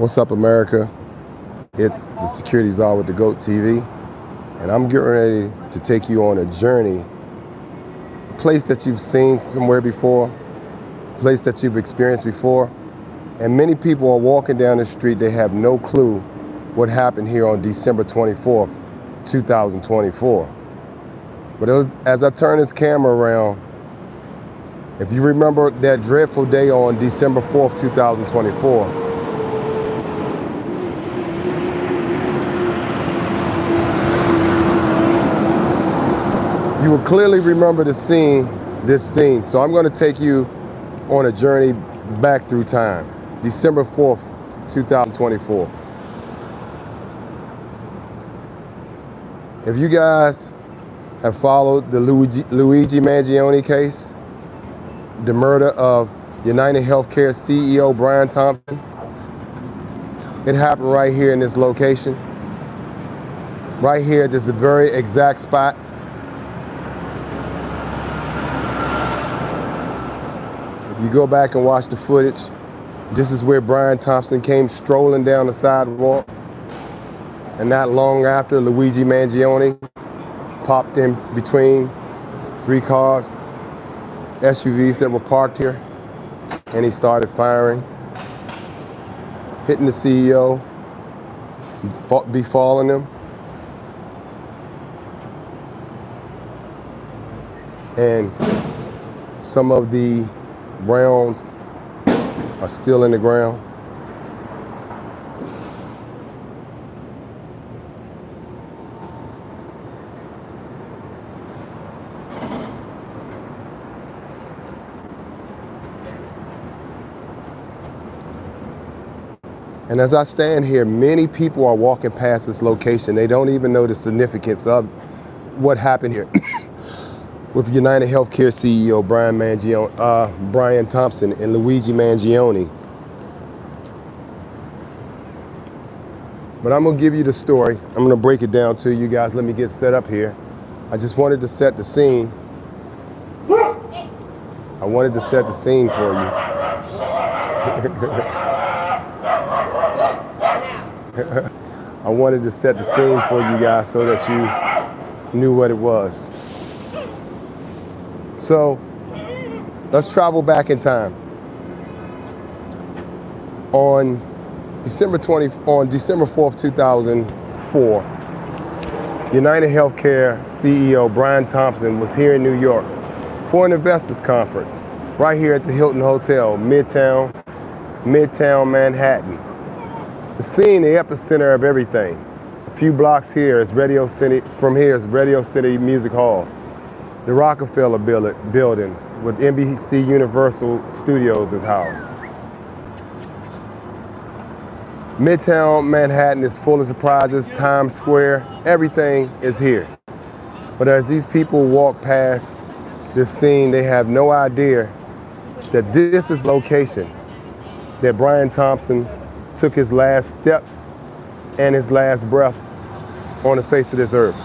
What's up, America? It's the Security Czar with the GOAT TV, and I'm getting ready to take you on a journey, a place that you've seen somewhere before, a place that you've experienced before, and many people are walking down the street, they have no clue what happened here on December 24th, 2024. But as I turn this camera around, if you remember that dreadful day on December 4th, 2024, you will clearly remember this scene. So I'm going to take you on a journey back through time. December 4th, 2024. If you guys have followed the Luigi Mangione case, the murder of United Healthcare CEO Brian Thompson, it happened right here in this location. Right here, this is a very exact spot. You go back and watch the footage. This is where Brian Thompson came strolling down the sidewalk. And not long after, Luigi Mangione popped in between three cars, SUVs that were parked here, and he started firing, hitting the CEO, befalling him. And some of the rounds are still in the ground. And as I stand here, many people are walking past this location. They don't even know the significance of what happened here with United Healthcare CEO Brian Thompson and Luigi Mangione. But I'm gonna give you the story. I'm gonna break it down to you guys. Let me get set up here. I just wanted to set the scene. I wanted to set the scene for you. I wanted to set the scene for you guys so that you knew what it was. So let's travel back in time. On December 4th, 2004, United Healthcare CEO Brian Thompson was here in New York for an investors conference right here at the Hilton Hotel Midtown Manhattan. The scene, the epicenter of everything. A few blocks here is Radio City. From here is Radio City Music Hall. The Rockefeller building with NBC Universal Studios is housed. Midtown Manhattan is full of surprises, Times Square, everything is here. But as these people walk past this scene, they have no idea that this is the location that Brian Thompson took his last steps and his last breath on the face of this earth.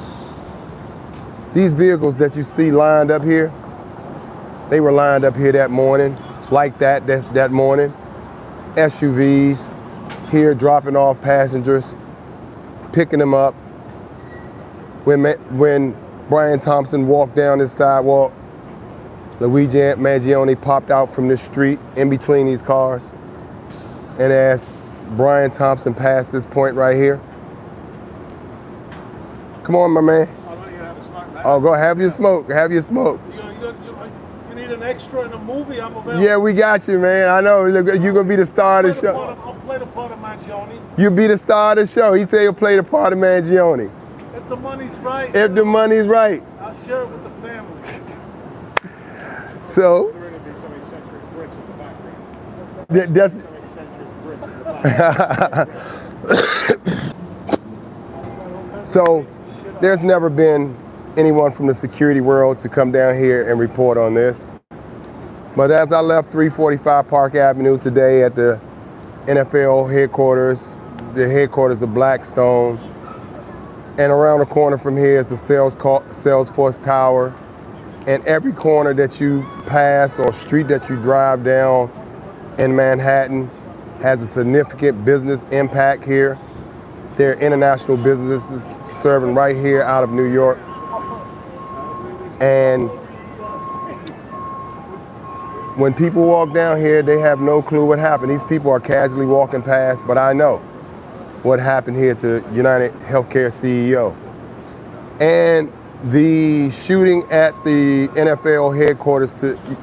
These vehicles that you see lined up here, they were lined up here that morning, like that morning. SUVs here dropping off passengers, picking them up. When Brian Thompson walked down this sidewalk, Luigi Mangione popped out from this street in between these cars. And as Brian Thompson passed this point right here, come on, my man. Oh, go have your smoke. Have your smoke. You need an extra in a movie? I'm available. Yeah, we got you, man. I know. You're gonna be the star of the show. I'll play the part of Mangione. You'll be the star of the show. He said he'll play the part of Mangione. If the money's right. If the money's right. I'll share it with the family. So. There are going to be some eccentric Brits in the background. That's. Some eccentric Brits in the background. So, there's never been anyone from the security world to come down here and report on this. But as I left 345 Park Avenue today at the NFL headquarters, the headquarters of Blackstone, and around the corner from here is the Salesforce Tower, and every corner that you pass or street that you drive down in Manhattan, has a significant business impact here. There are international businesses serving right here out of New York. And when people walk down here, they have no clue what happened. These people are casually walking past, but I know what happened here to United Healthcare CEO. And the shooting at the NFL headquarters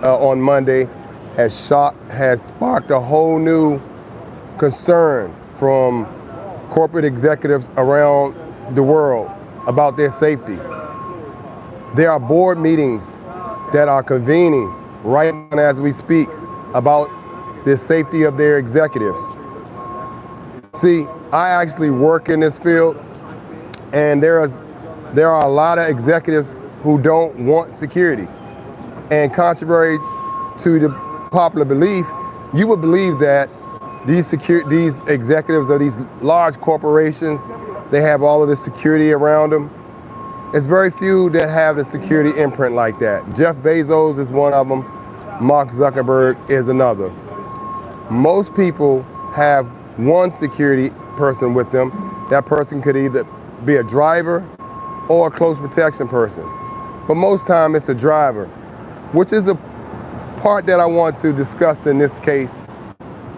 on Monday has sparked a whole new concern from corporate executives around the world about their safety. There are board meetings that are convening right now as we speak about the safety of their executives. See, I actually work in this field, and there are a lot of executives who don't want security. And contrary to the popular belief, you would believe that these executives of these large corporations, they have all of the security around them. It's very few that have the security imprint like that. Jeff Bezos is one of them. Mark Zuckerberg is another. Most people have one security person with them. That person could either be a driver or a close protection person. But most time it's a driver, which is a part that I want to discuss in this case,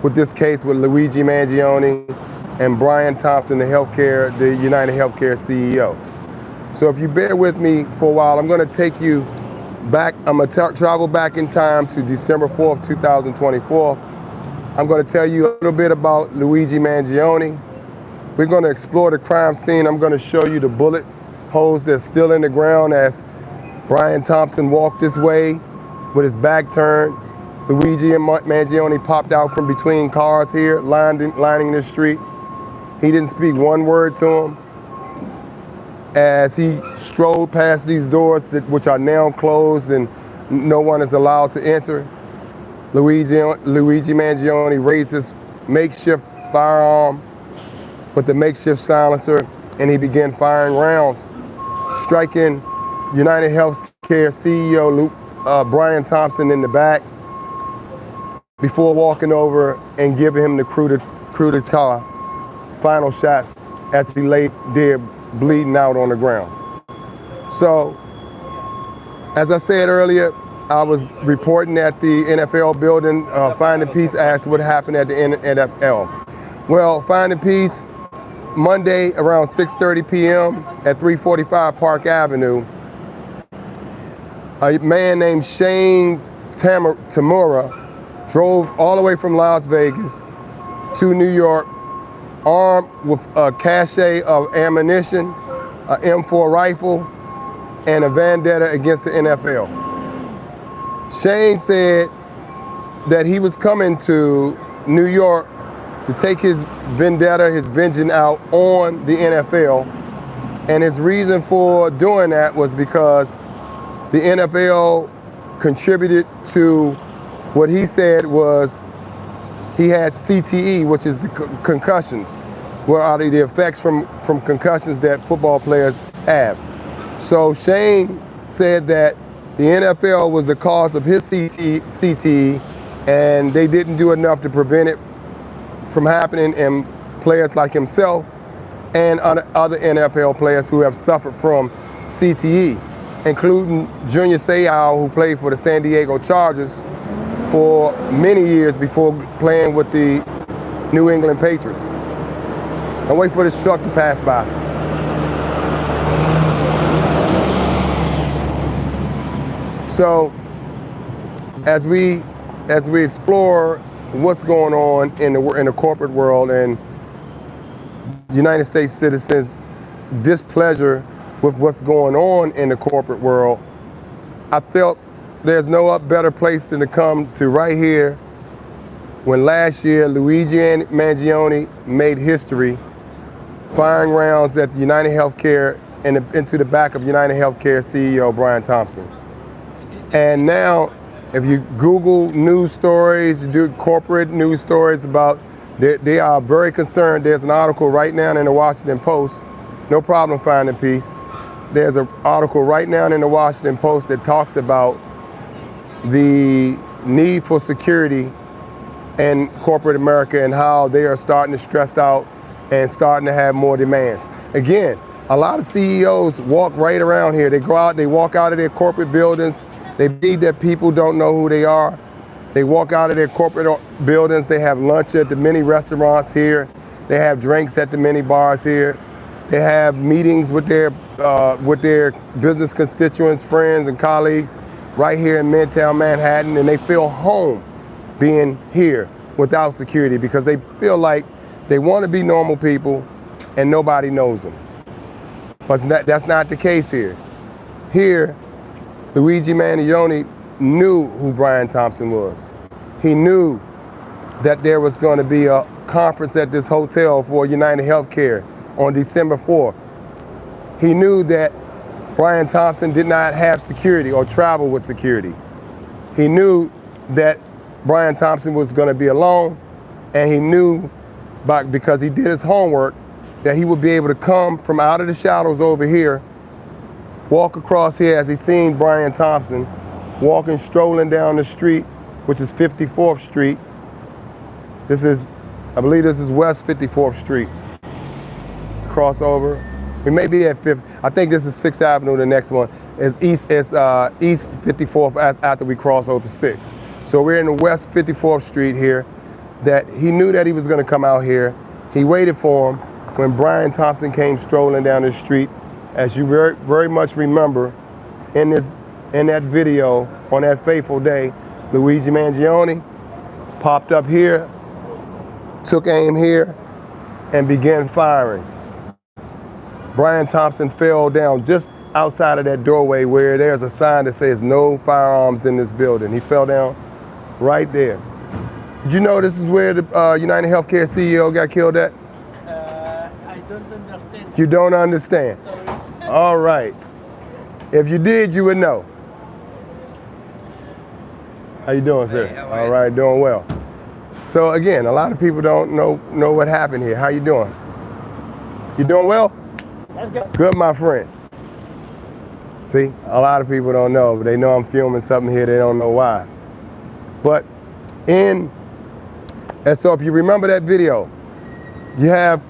with Luigi Mangione and Brian Thompson, the United Healthcare CEO. So if you bear with me for a while, I'm gonna take you back, I'm gonna travel back in time to December 4th, 2024. I'm gonna tell you a little bit about Luigi Mangione. We're gonna explore the crime scene. I'm gonna show you the bullet holes that's still in the ground as Brian Thompson walked this way with his back turned. Luigi Mangione popped out from between cars here, lining the street. He didn't speak one word to him. As he strolled past these doors which are now closed and no one is allowed to enter, Luigi Mangione raised his makeshift firearm with the makeshift silencer, and he began firing rounds, striking United Healthcare CEO Brian Thompson in the back before walking over and giving him the crew to car final shots as he lay there bleeding out on the ground. So, as I said earlier, I was reporting at the NFL building. Finding Peace asked what happened at the NFL. Well, Finding Peace, Monday around 6:30 p.m. at 345 Park Avenue, a man named Shane Tamura drove all the way from Las Vegas to New York armed with a cache of ammunition, an M4 rifle, and a vendetta against the NFL. Shane said that he was coming to New York to take his vendetta, his vengeance out on the NFL, and his reason for doing that was because the NFL contributed to what he said was he had CTE, which is the concussions, where are the effects from concussions that football players have. So Shane said that the NFL was the cause of his CTE, and they didn't do enough to prevent it from happening in players like himself and other NFL players who have suffered from CTE, including Junior Seau, who played for the San Diego Chargers for many years before playing with the New England Patriots. And wait for this truck to pass by. So, as we explore what's going on in the corporate world and United States citizens' displeasure with what's going on in the corporate world, I felt there's no better place than to come to right here when last year Luigi Mangione made history firing rounds at United Healthcare and into the back of United Healthcare CEO Brian Thompson. And now, if you Google news stories, you do corporate news stories about, they are very concerned. There's an article right now in the Washington Post, no problem Finding Peace. There's an article right now in the Washington Post that talks about the need for security in corporate America and how they are starting to stress out and starting to have more demands. Again, a lot of CEOs walk right around here. They go out, they walk out of their corporate buildings. They believe that people don't know who they are. They walk out of their corporate buildings. They have lunch at the many restaurants here. They have drinks at the many bars here. They have meetings with their business constituents, friends, and colleagues right here in Midtown Manhattan, and they feel home being here without security because they feel like they want to be normal people and nobody knows them. But that's not the case here. Here, Luigi Manion knew who Brian Thompson was. He knew that there was going to be a conference at this hotel for United Healthcare on December 4th. He knew that Brian Thompson did not have security or travel with security. He knew that Brian Thompson was going to be alone, and he knew because he did his homework that he would be able to come from out of the shadows over here, walk across here as he seen Brian Thompson walking, strolling down the street, which is 54th Street. I believe this is West 54th Street. Cross over. We may be at 5th. I think this is 6th Avenue. The next one is East 54th after we cross over 6th. So we're in the West 54th Street here. That he knew that he was going to come out here. He waited for him when Brian Thompson came strolling down the street. As you very, very much remember, in that video on that fateful day, Luigi Mangione popped up here, took aim here, and began firing. Brian Thompson fell down just outside of that doorway where there's a sign that says no firearms in this building. He fell down right there. Did you know this is where the United Healthcare CEO got killed at? I don't understand. You don't understand? Sorry. All right. If you did, you would know. How you doing, sir? Hey, how are All you? right, doing well. So again, a lot of people don't know what happened here. How you doing? You doing well? Let's go. Good, my friend. See, a lot of people don't know, but they know I'm filming something here. They don't know why. But and so if you remember that video, you have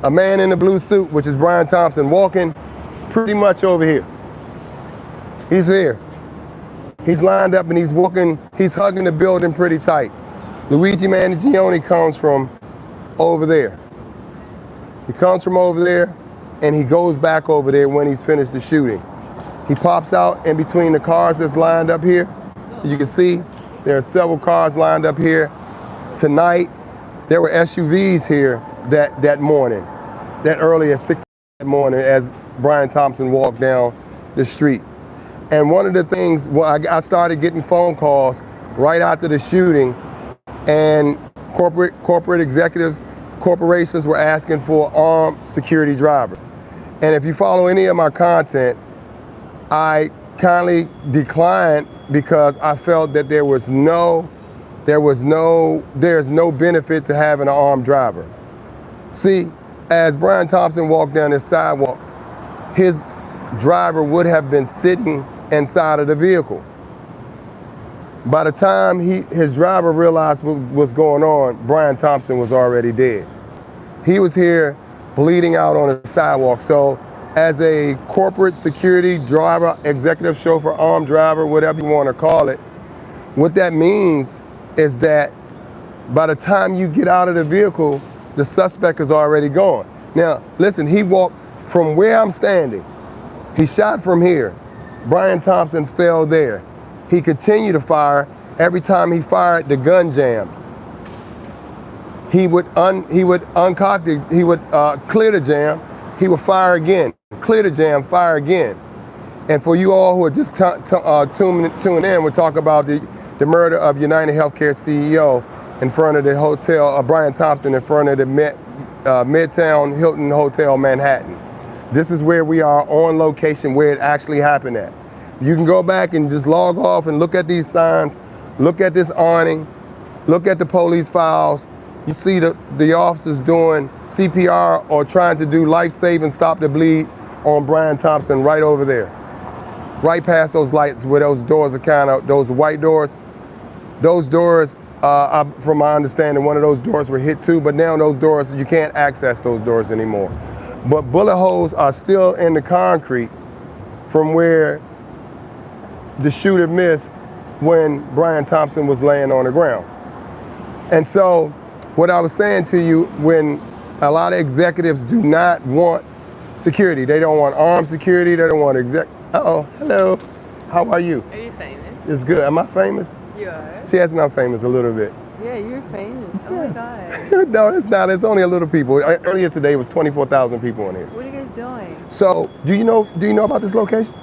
a man in a blue suit, which is Brian Thompson, walking pretty much over here. He's here. He's lined up and he's walking, he's hugging the building pretty tight. Luigi Mangione comes from over there. He comes from over there and he goes back over there when he's finished the shooting. He pops out in between the cars that's lined up here. You can see there are several cars lined up here. Tonight, there were SUVs here that morning, that early at 6 that morning as Brian Thompson walked down the street. And one of the things, well, I started getting phone calls right after the shooting, and corporate executives, corporations were asking for armed security drivers. And if you follow any of my content, I kindly declined because I felt that there's no benefit to having an armed driver. See, as Brian Thompson walked down this sidewalk, his driver would have been sitting inside of the vehicle. By the time his driver realized what was going on, Brian Thompson was already dead. He was here bleeding out on the sidewalk. So as a corporate security driver, executive chauffeur, armed driver, whatever you want to call it, what that means is that by the time you get out of the vehicle, the suspect is already gone. Now, listen, he walked from where I'm standing. He shot from here. Brian Thompson fell there. He continued to fire. Every time he fired, the gun jammed. He would uncock he would clear the jam. He would fire again, clear the jam, fire again. And for you all who are just tuning in, we'll talk about the murder of United Healthcare CEO in front of the hotel, Brian Thompson in front of the Midtown Hilton Hotel Manhattan. This is where we are on location, where it actually happened at. You can go back and just log off and look at these signs, look at this awning, look at the police files. You see the officers doing CPR or trying to do life-saving, stop the bleed on Brian Thompson right over there. Right past those lights where those doors are those white doors. Those doors From my understanding, one of those doors were hit too, but now those doors, you can't access those doors anymore. But bullet holes are still in the concrete from where the shooter missed when Brian Thompson was laying on the ground. And so what I was saying to you, when a lot of executives do not want security, they don't want armed security, they don't want hello, how are you? Are you famous? It's good. Am I famous? You are? She asked me I'm famous a little bit. Yeah, you're famous. Oh my Yes. god. No, it's not. It's only a little people. Earlier today was 24,000 people in here. What are you guys doing? So, do you know about this location?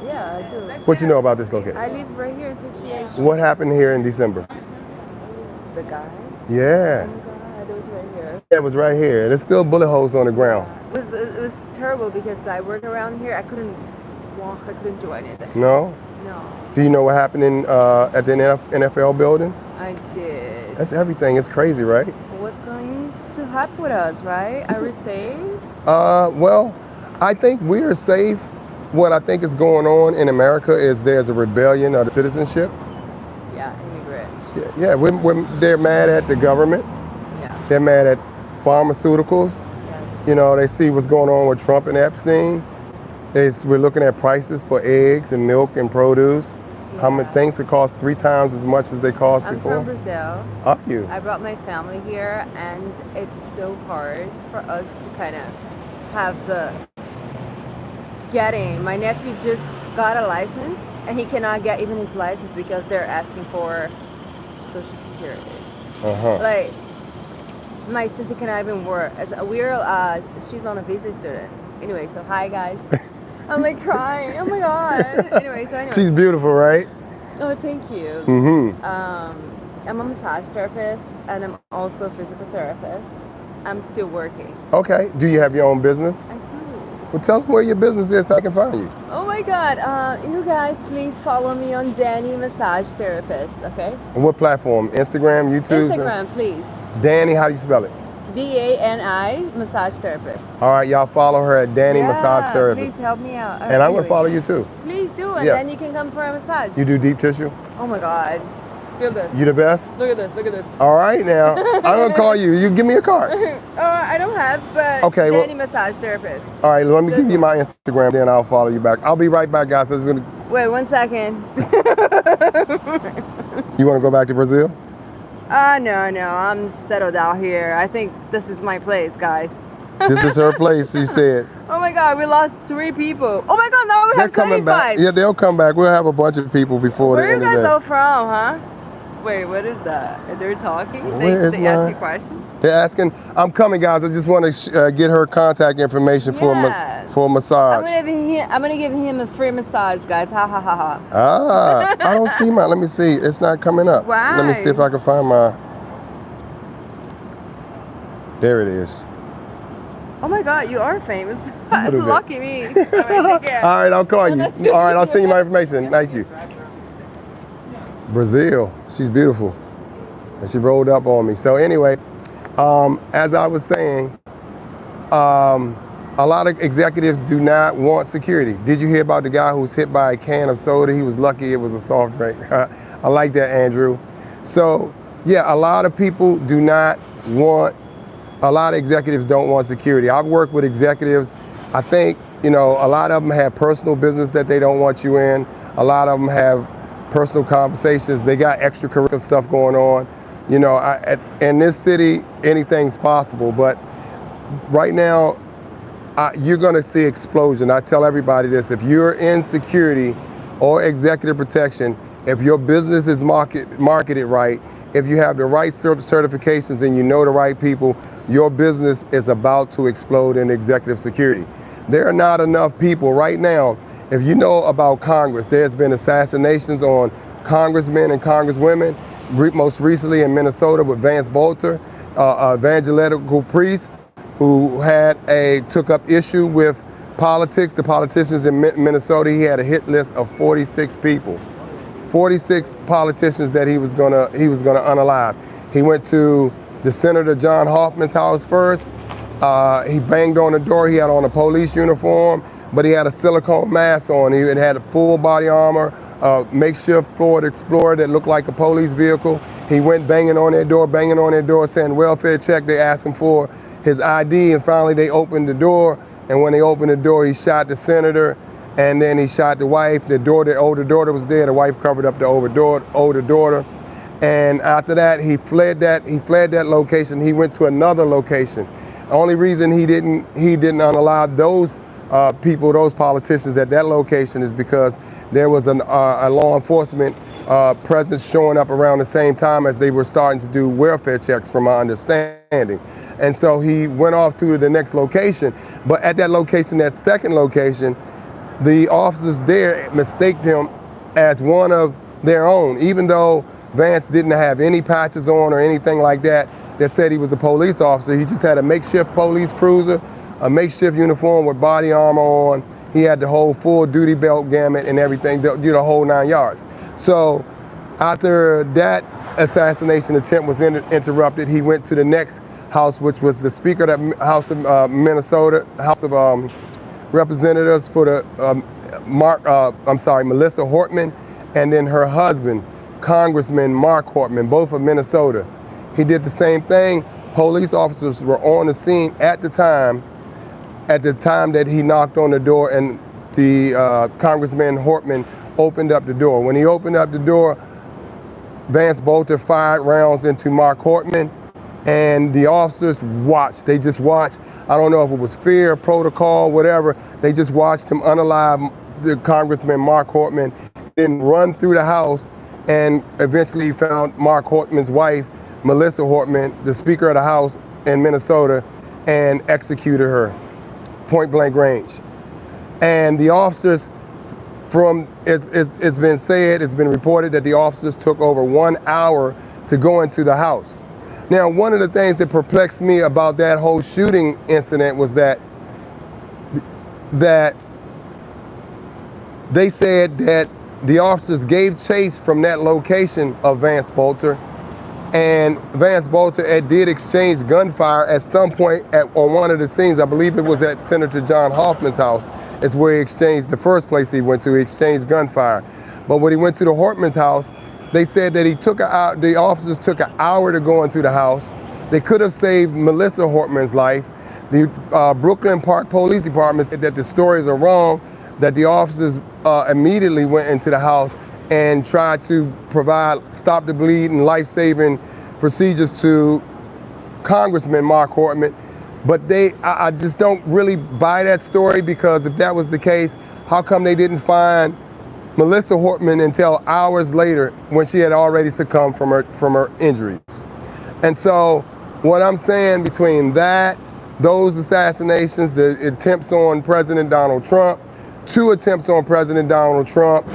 Yeah, I do. What you know about this location? I live right here in 58th Street. What happened here in December? The guy? Yeah. Oh my god, it was right here. It was right here. There's still bullet holes on the ground. It was terrible because I work around here. I couldn't walk. I couldn't do anything. No? No, Do you know what happened at the NFL building? I did. That's everything. It's crazy, right? What's going to happen with us, right? Are we safe? Well, I think we're safe. What I think is going on in America is there's a rebellion of citizenship. Yeah, immigrants. They're mad at the government. Yeah. They're mad at pharmaceuticals. Yes. You know, they see what's going on with Trump and Epstein. We're looking at prices for eggs and milk and produce. How many Yeah. things could cost 3 times as much as they cost I'm before? from Brazil. Are you? I brought my family here, and it's so hard for us to kind of have the getting. My nephew just got a license, and he cannot get even his license because they're asking for Social Security. Like, my sister cannot even work. She's on a visa student. Anyway, so hi guys. I'm like crying. Oh my god. Anyway. She's beautiful, right? Oh, thank you. Mm-hmm. I'm a massage therapist, and I'm also a physical therapist. I'm still working. Okay. Do you have your own business? I do. Well, tell them where your business is so I can find you. Oh my god. You guys, please follow me on Danny Massage Therapist, okay? On what platform? Instagram, YouTube? Instagram, please. Danny, how do you spell it? DANI Massage Therapist. All right, y'all follow her at Danny Massage Please Therapist. help me out. And I'm going to follow you too. Please do, and Yes. then you can come for a massage. You do deep tissue? Oh my god. Feel this. You the best? Look at this. Look at this. All right, now. I'm going to call you. You give me a card. I don't have, but Okay, well- Danny Massage Therapist. All right, let me give you my Instagram, then I'll follow you back. I'll be right back, guys. So Wait 1 second. you want to go back to Brazil? No, I'm settled out here. I think this is my place, guys. This is her place, she said. Oh my god, we lost 3 people. Oh my god, now we They're have coming 25. back. Yeah, they'll come back. We'll have a bunch of people before Where the are end you of the guys day. all from, huh? Wait, what is that? They're talking? Where is they ask my- you questions? They're asking, I'm coming, guys. I just want to get her contact information for a Yes. for a massage. I'm gonna give him a free massage, guys. Ha ha ha ha. Ah, I don't see mine. Let me see. It's not coming up. Why? Let me see if I can find my. There it is. Oh my god, you are famous. little bit. Lucky me. All right, take care. All right, I'll call you. Let's go. All right, I'll send you my information. Thank you. Brazil, she's beautiful. And she rolled up on me. So anyway, as I was saying, a lot of executives do not want security. Did you hear about the guy who was hit by a can of soda? He was lucky it was a soft drink. I like that, Andrew. So yeah, a lot of people do not want, a lot of executives don't want security. I've worked with executives. I think, a lot of them have personal business that they don't want you in. A lot of them have personal conversations. They got extracurricular stuff going on. In this city, anything's possible. But right now, you're going to see explosion. I tell everybody this: if you're in security or executive protection, if your business is marketed right, if you have the right certifications and you know the right people, your business is about to explode in executive security. There are not enough people right now. If you know about Congress, there's been assassinations on congressmen and congresswomen, most recently in Minnesota with Vance Bolter, evangelical priest who took up issue with politics, the politicians in Minnesota. He had a hit list of 46 people, 46 politicians that he was gonna unalive. He went to the Senator John Hoffman's house first. He banged on the door. He had on a police uniform. but he had a silicone mask on. He had a full body armor, makeshift Ford Explorer that looked like a police vehicle. He went banging on their door, saying welfare check. They asked him for his ID, and finally they opened the door. And when they opened the door, he shot the senator, and then he shot the wife. The older daughter was there. The wife covered up the older daughter. And after that, he fled that location. He went to another location. The only reason he didn't unallow those people, those politicians at that location is because there was a law enforcement presence showing up around the same time as they were starting to do welfare checks, from my understanding. And so he went off to the next location. But at that location, that second location, the officers there mistaked him as one of their own, even though Vance didn't have any patches on or anything like that that said he was a police officer. He just had a makeshift police cruiser, a makeshift uniform with body armor on. He had the whole full duty belt gamut and everything, the whole 9 yards. So after that assassination attempt was interrupted, he went to the next house, which was the Speaker of the House of Minnesota, House of Representatives for the Melissa Hortman, and then her husband, Congressman Mark Hortman, both of Minnesota. He did the same thing. Police officers were on the scene at the time that he knocked on the door, and the Congressman Hortman opened up the door. When he opened up the door, Vance Bolter fired rounds into Mark Hortman, and the officers watched. They just watched. I don't know if it was fear, protocol, whatever. They just watched him unalive the Congressman Mark Hortman, then run through the house, and eventually found Mark Hortman's wife, Melissa Hortman, the Speaker of the House in Minnesota, and executed her, point blank range. And the officers, it's been reported that the officers took over 1 hour to go into the house. Now, one of the things that perplexed me about that whole shooting incident was that they said that the officers gave chase from that location of Vance Bolter, and Vance Bolter did exchange gunfire at some point on one of the scenes. I believe it was at Senator John Hoffman's house. It's where he exchanged, the first place he went to, he exchanged gunfire. But when he went to the Hortman's house, they said that the officers took an hour to go into the house. They could have saved Melissa Hortman's life. The Brooklyn Park Police Department said that the stories are wrong, that the officers immediately went into the house and tried to provide stop the bleed and life-saving procedures to Congressman Mark Hortman. But I just don't really buy that story, because if that was the case, how come they didn't find Melissa Hortman until hours later, when she had already succumbed from her injuries? And so what I'm saying, between those assassinations, the attempts on President Donald Trump, 2 attempts on President Donald Trump,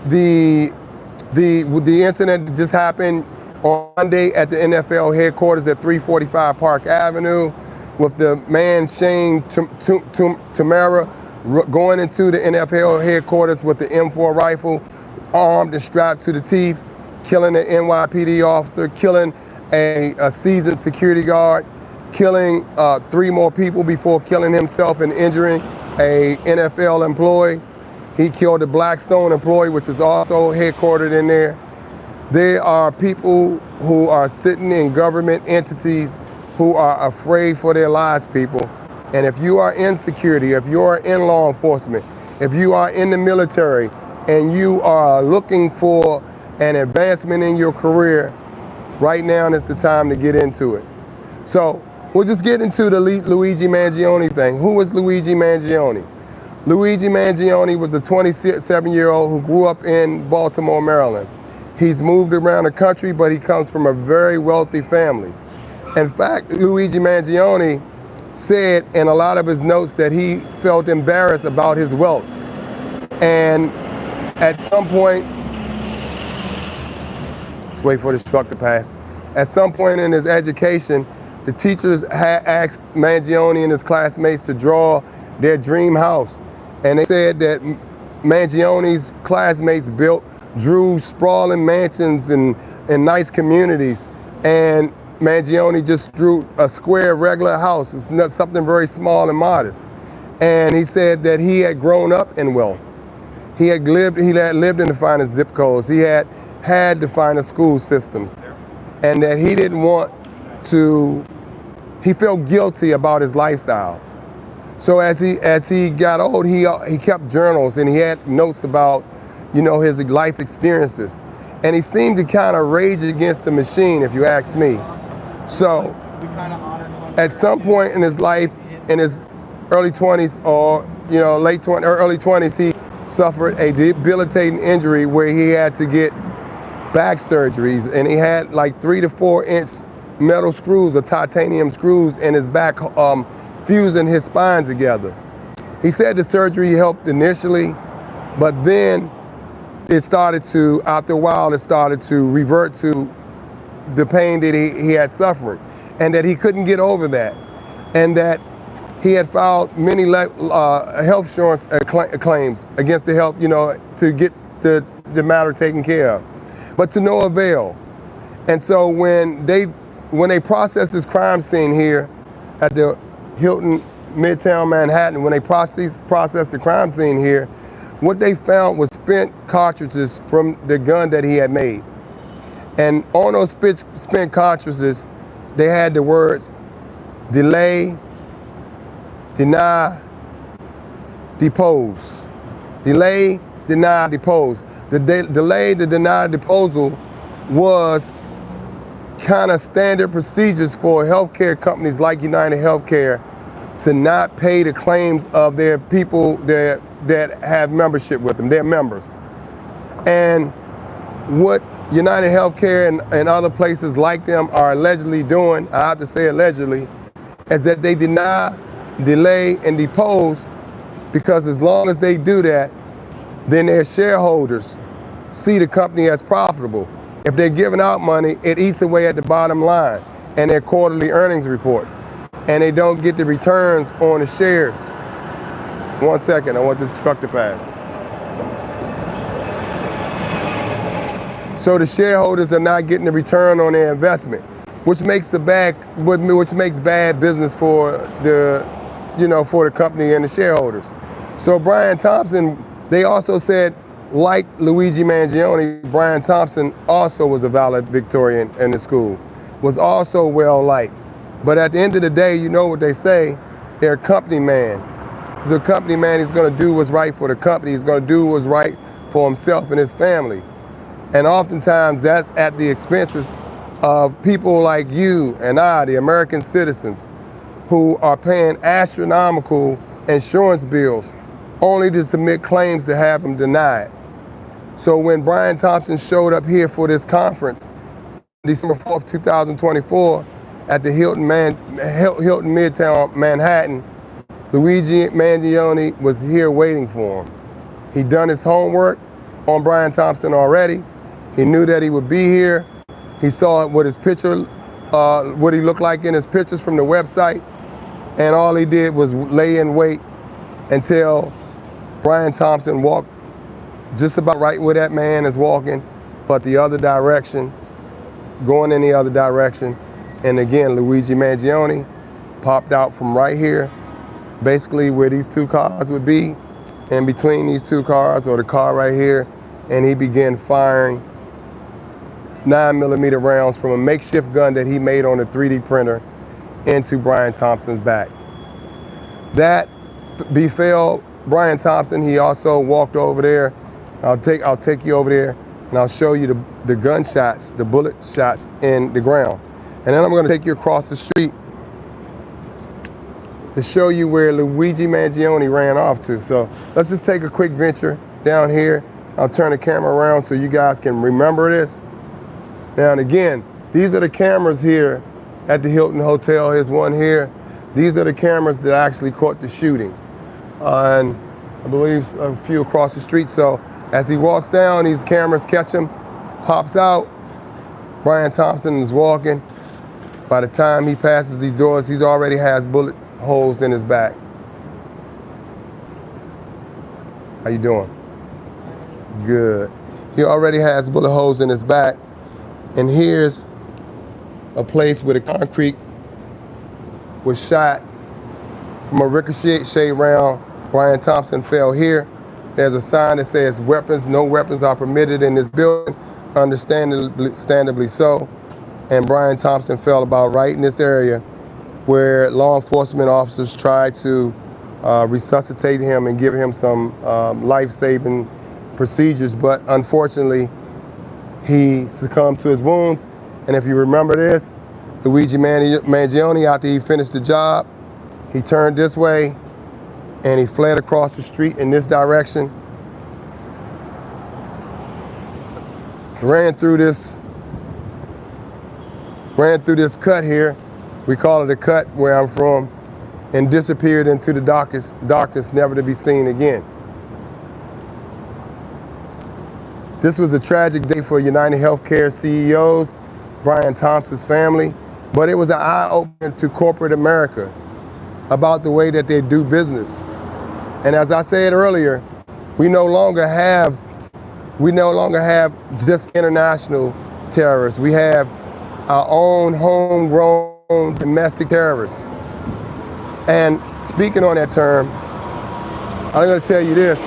the incident that just happened on Monday at the NFL headquarters at 345 Park Avenue, with the man Shane Tamara going into the NFL headquarters with the M4 rifle, armed and strapped to the teeth, killing an NYPD officer, killing a seasoned security guard, killing 3 more people before killing himself and injuring a NFL employee. He killed a Blackstone employee, which is also headquartered in there. There are people who are sitting in government entities who are afraid for their lives, people. And if you are in security, if you are in law enforcement, if you are in the military, and you are looking for an advancement in your career, right now is the time to get into it. So we'll just get into the Luigi Mangione thing. Who is Luigi Mangione? Luigi Mangione was a 27-year-old who grew up in Baltimore, Maryland. He's moved around the country, but he comes from a very wealthy family. In fact, Luigi Mangione said in a lot of his notes that he felt embarrassed about his wealth. And at some point, let's wait for this truck to pass. At some point in his education, the teachers had asked Mangione and his classmates to draw their dream house. And they said that Mangione's classmates drew sprawling mansions and nice communities. And Mangione just drew a square, regular house. It's not something very small and modest. And he said that he had grown up in wealth. He had lived in the finest zip codes. He had the finest school systems. And that he didn't want to, he felt guilty about his lifestyle. So as he got old, he kept journals and he had notes about, his life experiences. And he seemed to kind of rage against the machine, if you ask me. So at some point in his life, in his early 20s or late 20s or early 20s, he suffered a debilitating injury where he had to get back surgeries, and he had like 3 to 4 inch metal screws or titanium screws in his back, fusing his spine together. He said the surgery helped initially, but then after a while, it started to revert to the pain that he had suffered, and that he couldn't get over that, and that he had filed many health insurance claims against the health, to get the matter taken care of, but to no avail. And so when they processed this crime scene here at the Hilton Midtown Manhattan, when they processed the crime scene here, what they found was spent cartridges from the gun that he had made. And on those spent cartridges, they had the words delay, deny, depose. Delay, deny, depose. The delay, the deny, disposal was kind of standard procedures for healthcare companies like United Healthcare to not pay the claims of their people that have membership with them, their members. And what United Healthcare and other places like them are allegedly doing, I have to say allegedly, is that they deny, delay, and depose, because as long as they do that, then their shareholders see the company as profitable. If they're giving out money, it eats away at the bottom line and their quarterly earnings reports, and they don't get the returns on the shares. 1 second, I want this truck to pass. So the shareholders are not getting the return on their investment, which makes bad business for the company and the shareholders. So Brian Thompson, they also said, like Luigi Mangione, Brian Thompson also was a valedictorian in the school, was also well liked. But at the end of the day, you know what they say, they're a company man. He's a company man, he's gonna do what's right for the company, he's gonna do what's right for himself and his family. And oftentimes that's at the expenses of people like you and I, the American citizens, who are paying astronomical insurance bills only to submit claims to have them denied. So when Brian Thompson showed up here for this conference, December 4th, 2024, at the Hilton Midtown Manhattan, Luigi Manion was here waiting for him. He'd done his homework on Brian Thompson already. He knew that he would be here. He saw what his picture, what he looked like in his pictures from the website, and all he did was lay in wait until Brian Thompson walked just about right where that man is walking, but the other direction, going in the other direction. And again, Luigi Mangione popped out from right here, basically where these two cars would be, and between these two cars, or the car right here, and he began firing 9mm rounds from a makeshift gun that he made on a 3D printer into Brian Thompson's back. That befell Brian Thompson. He also walked over there. I'll take you over there and I'll show you the gunshots, the bullet shots in the ground. And then I'm gonna take you across the street to show you where Luigi Mangione ran off to. So let's just take a quick venture down here. I'll turn the camera around so you guys can remember this. Now and again, these are the cameras here at the Hilton Hotel. Here's one here. These are the cameras that actually caught the shooting. And I believe a few across the street. So as he walks down, these cameras catch him, pops out. Brian Thompson is walking. By the time he passes these doors, he already has bullet holes in his back. How you doing? Good. He already has bullet holes in his back. And here's a place where the concrete was shot from a ricochet round. Brian Thompson fell here. There's a sign that says no weapons are permitted in this building, understandably so. And Brian Thompson fell about right in this area where law enforcement officers tried to resuscitate him and give him some life-saving procedures, but unfortunately, he succumbed to his wounds. And if you remember this, Luigi Mangione, after he finished the job, he turned this way and he fled across the street in this direction, ran through this cut here. We call it a cut where I'm from, and disappeared into the darkness, never to be seen again. This was a tragic day for United Healthcare CEOs, Brian Thompson's family, but it was an eye-opener to corporate America about the way that they do business. And as I said earlier, we no longer have just international terrorists. We have our own homegrown domestic terrorists. And speaking on that term, I'm going to tell you this,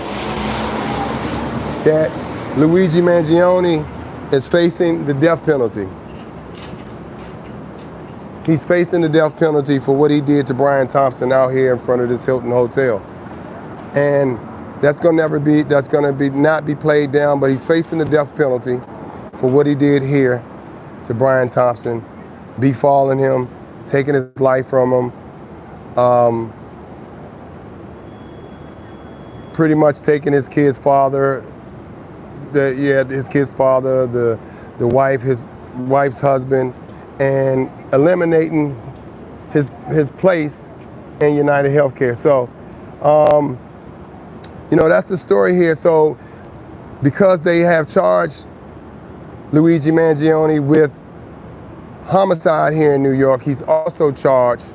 that Luigi Mangione is facing the death penalty. He's facing the death penalty for what he did to Brian Thompson out here in front of this Hilton Hotel. And that's going to not be played down, but he's facing the death penalty for what he did here to Brian Thompson, befalling him, taking his life from him, pretty much taking his kid's father, the wife, his wife's husband, and eliminating his place in United Healthcare. So, that's the story here. So, because they have charged Luigi Mangione with homicide here in New York, he's also charged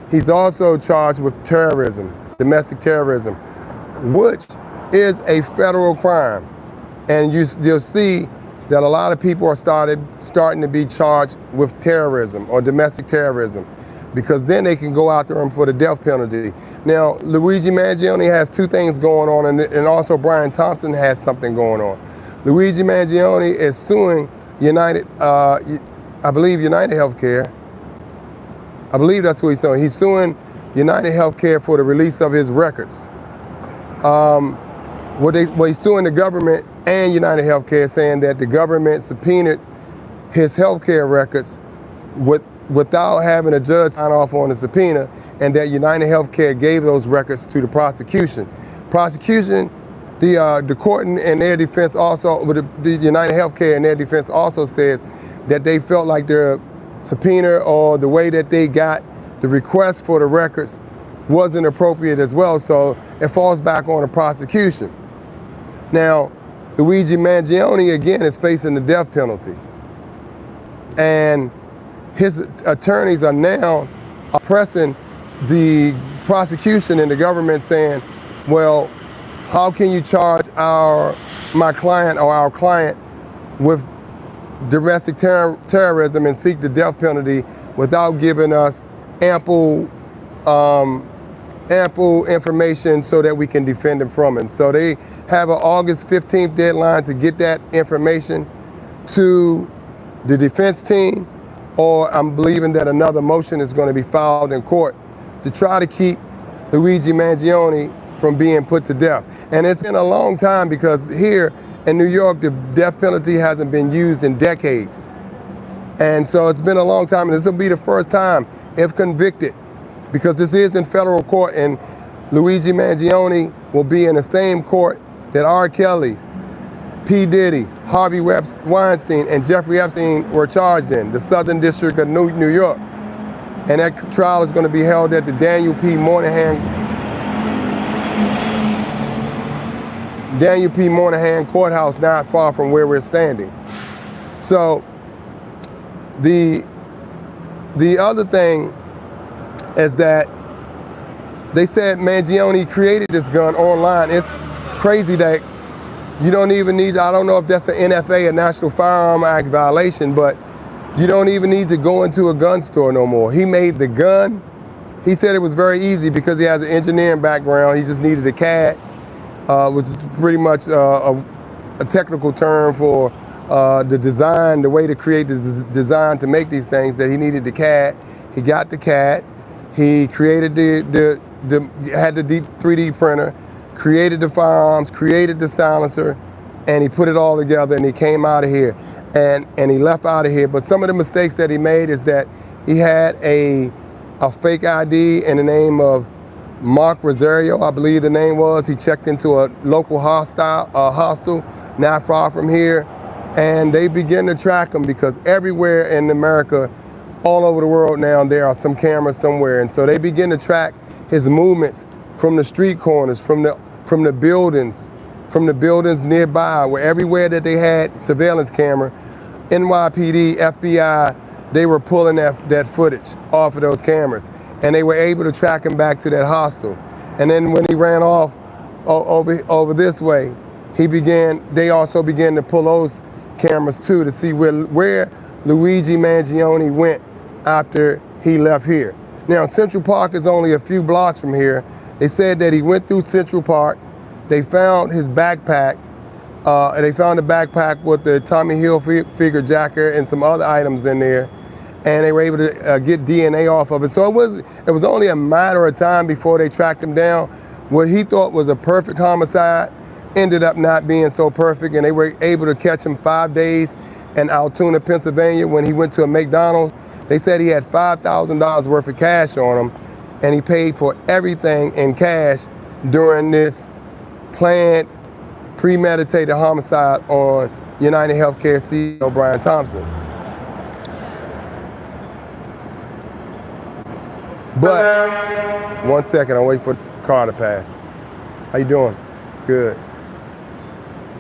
with terrorism, domestic terrorism, which is a federal crime. And you'll see that a lot of people are starting to be charged with terrorism or domestic terrorism, because then they can go after him for the death penalty. Now, Luigi Mangione has two things going on, and also Brian Thompson has something going on. Luigi Mangione is suing United Healthcare. I believe that's who he's suing. He's suing United Healthcare for the release of his records. He's suing the government and United Healthcare, saying that the government subpoenaed his healthcare records without having a judge sign off on the subpoena, and that United Healthcare gave those records to the prosecution. The court in their defense also, the United Healthcare in their defense also says that they felt like their subpoena or the way that they got the request for the records wasn't appropriate as well, so it falls back on the prosecution. Now, Luigi Mangione, again, is facing the death penalty. And his attorneys are now pressing the prosecution and the government, saying, well, how can you charge our client with domestic terrorism and seek the death penalty without giving us ample information so that we can defend him from him. So they have an August 15th deadline to get that information to the defense team, or I'm believing that another motion is going to be filed in court to try to keep Luigi Mangione from being put to death. And it's been a long time, because here in New York, the death penalty hasn't been used in decades. And so it's been a long time, and this will be the first time, if convicted, because this is in federal court, and Luigi Mangione will be in the same court that R. Kelly, P. Diddy, Harvey Weinstein, and Jeffrey Epstein were charged in, the Southern District of New York. And that trial is going to be held at the Daniel P. Moynihan Courthouse, not far from where we're standing. So the other thing is that they said Mangione created this gun online. It's crazy that you don't even need, I don't know if that's an NFA, a National Firearm Act violation, but you don't even need to go into a gun store no more. He made the gun he said it was very easy because he has an engineering background. He just needed a CAD, which is pretty much a technical term for the design, the way to create the design to make these things, that he needed the CAD. He got the CAD. He created had the deep 3D printer, created the firearms, created the silencer, and he put it all together and he came out of here and he left out of here. But some of the mistakes that he made is that he had a fake ID in the name of Mark Rosario, I believe the name was. He checked into a local hostel not far from here, and they began to track him because everywhere in America, all over the world now, there are some cameras somewhere. And so they begin to track his movements from the street corners, from the buildings, nearby, where everywhere that they had surveillance camera, NYPD, FBI, they were pulling that footage off of those cameras. And they were able to track him back to that hostel. And then when he ran off over this way, they also began to pull those cameras too to see where Luigi Mangione went after he left here. Now, Central Park is only a few blocks from here. They said that he went through Central Park. They found his backpack. They found a backpack with the Tommy Hilfiger jacket and some other items in there, and they were able to get DNA off of it. So it was only a matter of time before they tracked him down. What he thought was a perfect homicide ended up not being so perfect, and they were able to catch him 5 days in Altoona, Pennsylvania, when he went to a McDonald's. They said he had $5,000 worth of cash on him, and he paid for everything in cash during this planned, premeditated homicide on United Healthcare CEO Brian Thompson. But, 1 second, I'm waiting for this car to pass. How you doing? Good.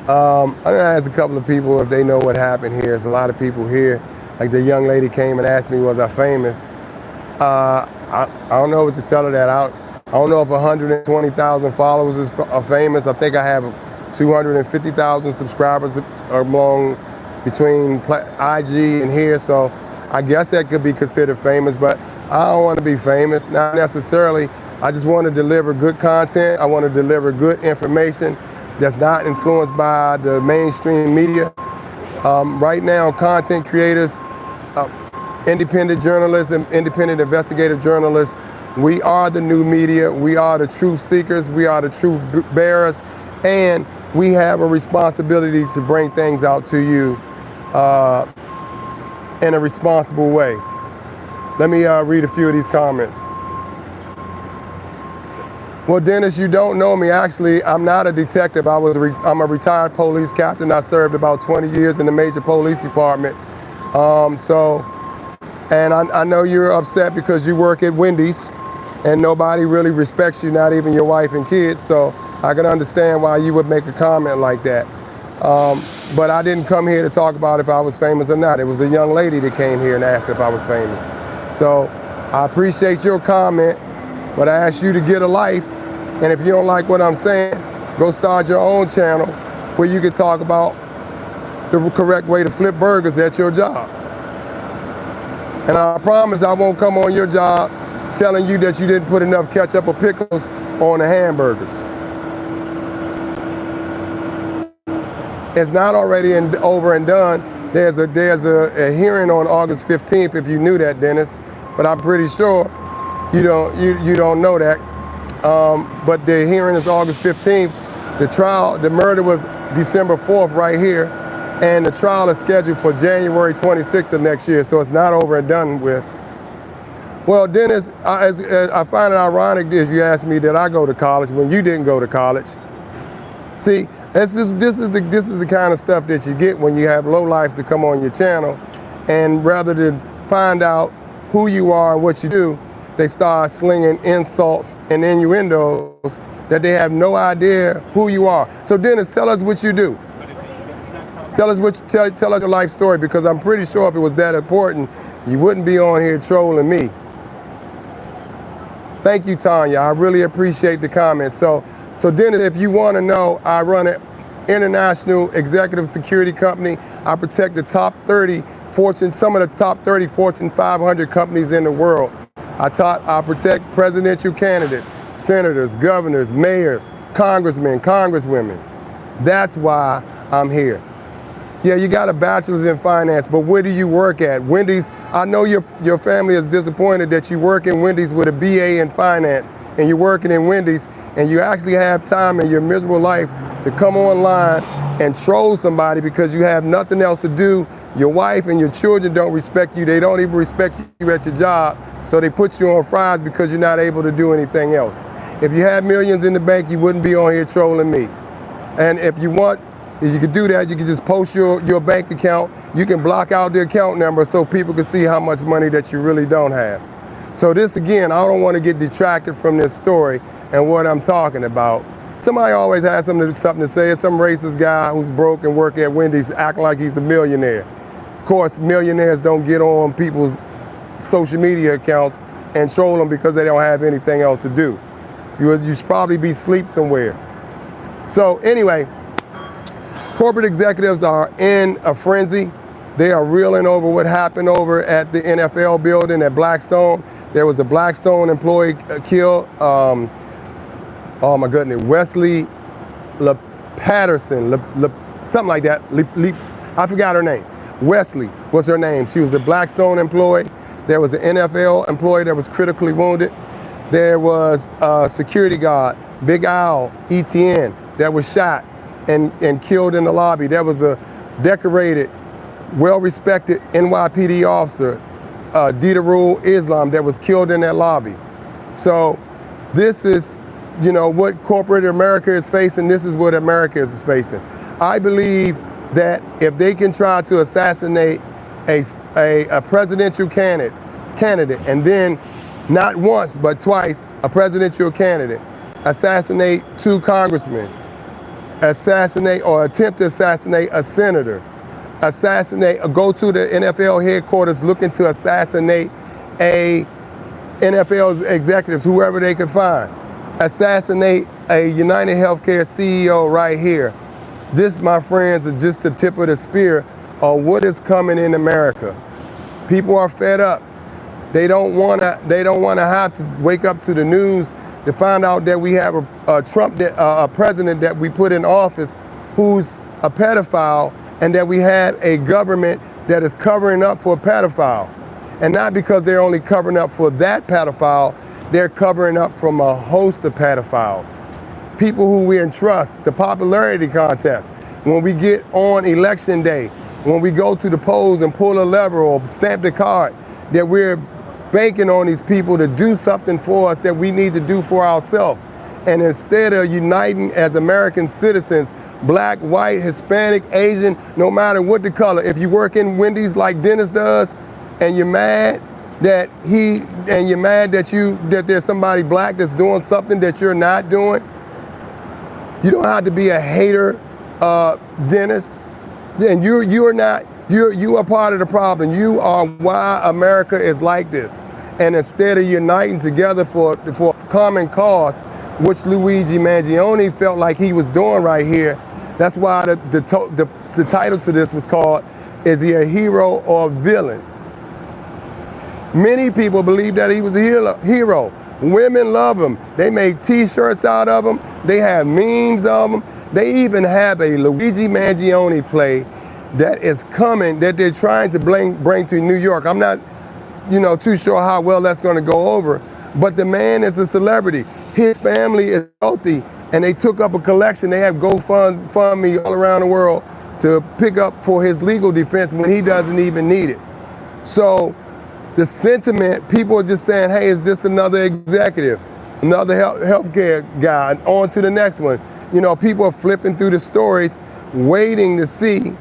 I'm gonna ask a couple of people if they know what happened here. There's a lot of people here. Like the young lady came and asked me, was I famous? I don't know what to tell her that. I don't know if 120,000 followers are famous. I think I have 250,000 subscribers between IG and here, so I guess that could be considered famous, but I don't want to be famous, not necessarily. I just want to deliver good content. I want to deliver good information that's not influenced by the mainstream media. Right now, content creators, independent journalists, and independent investigative journalists, we are the new media. We are the truth seekers. We are the truth bearers. And we have a responsibility to bring things out to you in a responsible way. Let me read a few of these comments. Well, Dennis, you don't know me. Actually, I'm not a detective. I'm a retired police captain. I served about 20 years in the major police department. And I know you're upset because you work at Wendy's and nobody really respects you, not even your wife and kids. So I can understand why you would make a comment like that. But I didn't come here to talk about if I was famous or not. It was a young lady that came here and asked if I was famous. So I appreciate your comment, but I ask you to get a life. And if you don't like what I'm saying, go start your own channel where you can talk about the correct way to flip burgers at your job. And I promise I won't come on your job telling you that you didn't put enough ketchup or pickles on the hamburgers. It's not already over and done. There's a hearing on August 15th, if you knew that, Dennis, but I'm pretty sure you don't know that. But the hearing is August 15th. The murder was December 4th right here, and the trial is scheduled for January 26th of next year, so it's not over and done with. Well, Dennis, I find it ironic if you ask me that I go to college when you didn't go to college. See, this is the kind of stuff that you get when you have lowlifes to come on your channel, and rather than find out who you are and what you do, they start slinging insults and innuendos that they have no idea who you are. So Dennis, tell us what you do. Tell us your life story, because I'm pretty sure if it was that important, you wouldn't be on here trolling me. Thank you, Tanya. I really appreciate the comments. So Dennis, if you want to know, I run an international executive security company. I protect the top 30 some of the top 30 Fortune 500 companies in the world. I protect presidential candidates, senators, governors, mayors, congressmen, congresswomen. That's why I'm here. Yeah, you got a bachelor's in finance, but where do you work at? Wendy's, I know your family is disappointed that you work in Wendy's with a BA in finance, and you're working in Wendy's, and you actually have time in your miserable life to come online and troll somebody because you have nothing else to do. Your wife and your children don't respect you. They don't even respect you at your job, so they put you on fries because you're not able to do anything else. If you had millions in the bank, you wouldn't be on here trolling me. And if you could do that, you can just post your bank account. You can block out the account number so people can see how much money that you really don't have. So this, again, I don't want to get detracted from this story and what I'm talking about. Somebody always has something to say. It's some racist guy who's broke and work at Wendy's acting like he's a millionaire. Of course, millionaires don't get on people's social media accounts and troll them because they don't have anything else to do. You should probably be asleep somewhere. So anyway, corporate executives are in a frenzy. They are reeling over what happened over at the NFL building at Blackstone. There was a Blackstone employee killed. Oh my goodness, Wesley Patterson, something like that. I forgot her name. Wesley was her name. She was a Blackstone employee. There was an NFL employee that was critically wounded. There was a security guard, Big Al ETN, that was shot and killed in the lobby. There was a decorated, well-respected NYPD officer, Didarul Islam, that was killed in that lobby. So this is, what corporate America is facing. This is what America is facing. I believe that if they can try to assassinate a presidential candidate, and then not once but twice a presidential candidate, assassinate 2 congressmen, assassinate or attempt to assassinate a senator, go to the NFL headquarters looking to assassinate a NFL executives, whoever they could find, assassinate a United Healthcare CEO right here. This, my friends, is just the tip of the spear of what is coming in America. People are fed up. They don't want to have to wake up to the news to find out that we have a president that we put in office who's a pedophile, and that we have a government that is covering up for a pedophile. And not because they're only covering up for that pedophile, they're covering up from a host of pedophiles. People who we entrust, the popularity contest, when we get on election day, when we go to the polls and pull a lever or stamp the card, that we're banking on these people to do something for us that we need to do for ourselves. And instead of uniting as American citizens, black, white, Hispanic, Asian, no matter what the color, if you work in Wendy's like Dennis does, and you're mad that that there's somebody black that's doing something that you're not doing, you don't have to be a hater, Dennis. And you are part of the problem. You are why America is like this. And instead of uniting together for common cause, which Luigi Mangione felt like he was doing right here, that's why the title to this was called, Is He a Hero or a Villain? Many people believe that he was a hero. Women love him. They make t-shirts out of him. They have memes of him. They even have a Luigi Mangione play that is coming, that they're trying to bring to New York. I'm not, too sure how well that's going to go over, but the man is a celebrity. His family is healthy, and they took up a collection. They have GoFundMe all around the world to pick up for his legal defense when he doesn't even need it. So the sentiment, people are just saying, hey, it's just another executive, another healthcare guy, on to the next one. People are flipping through the stories, waiting to see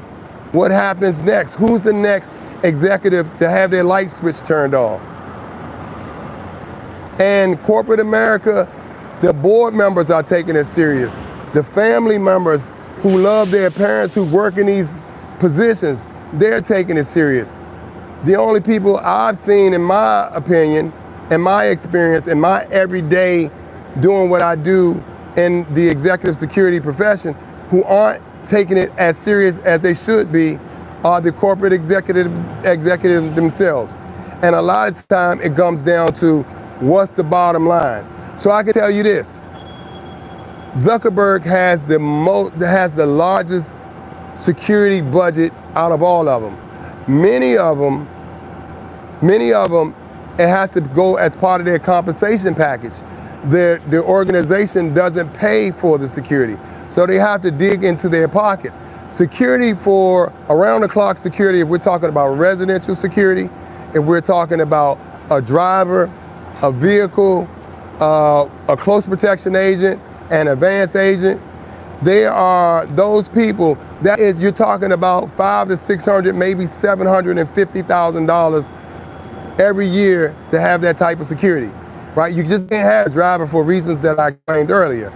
what happens next. Who's the next executive to have their light switch turned off? And corporate America, the board members are taking it serious. The family members who love their parents, who work in these positions, they're taking it serious. The only people I've seen, in my opinion, in my experience, in my everyday doing what I do in the executive security profession, who aren't taking it as serious as they should be, are the corporate executives themselves. And a lot of time it comes down to what's the bottom line. So I can tell you this, Zuckerberg has the largest security budget out of all of them. Many of them, it has to go as part of their compensation package. The organization doesn't pay for the security, so they have to dig into their pockets. Security for around-the-clock security, if we're talking about residential security, if we're talking about a driver, a vehicle, a close protection agent, an advanced agent, they are those people. That is, you're talking about $500 to $600, maybe $750,000 every year to have that type of security, right? You just can't have a driver for reasons that I explained earlier.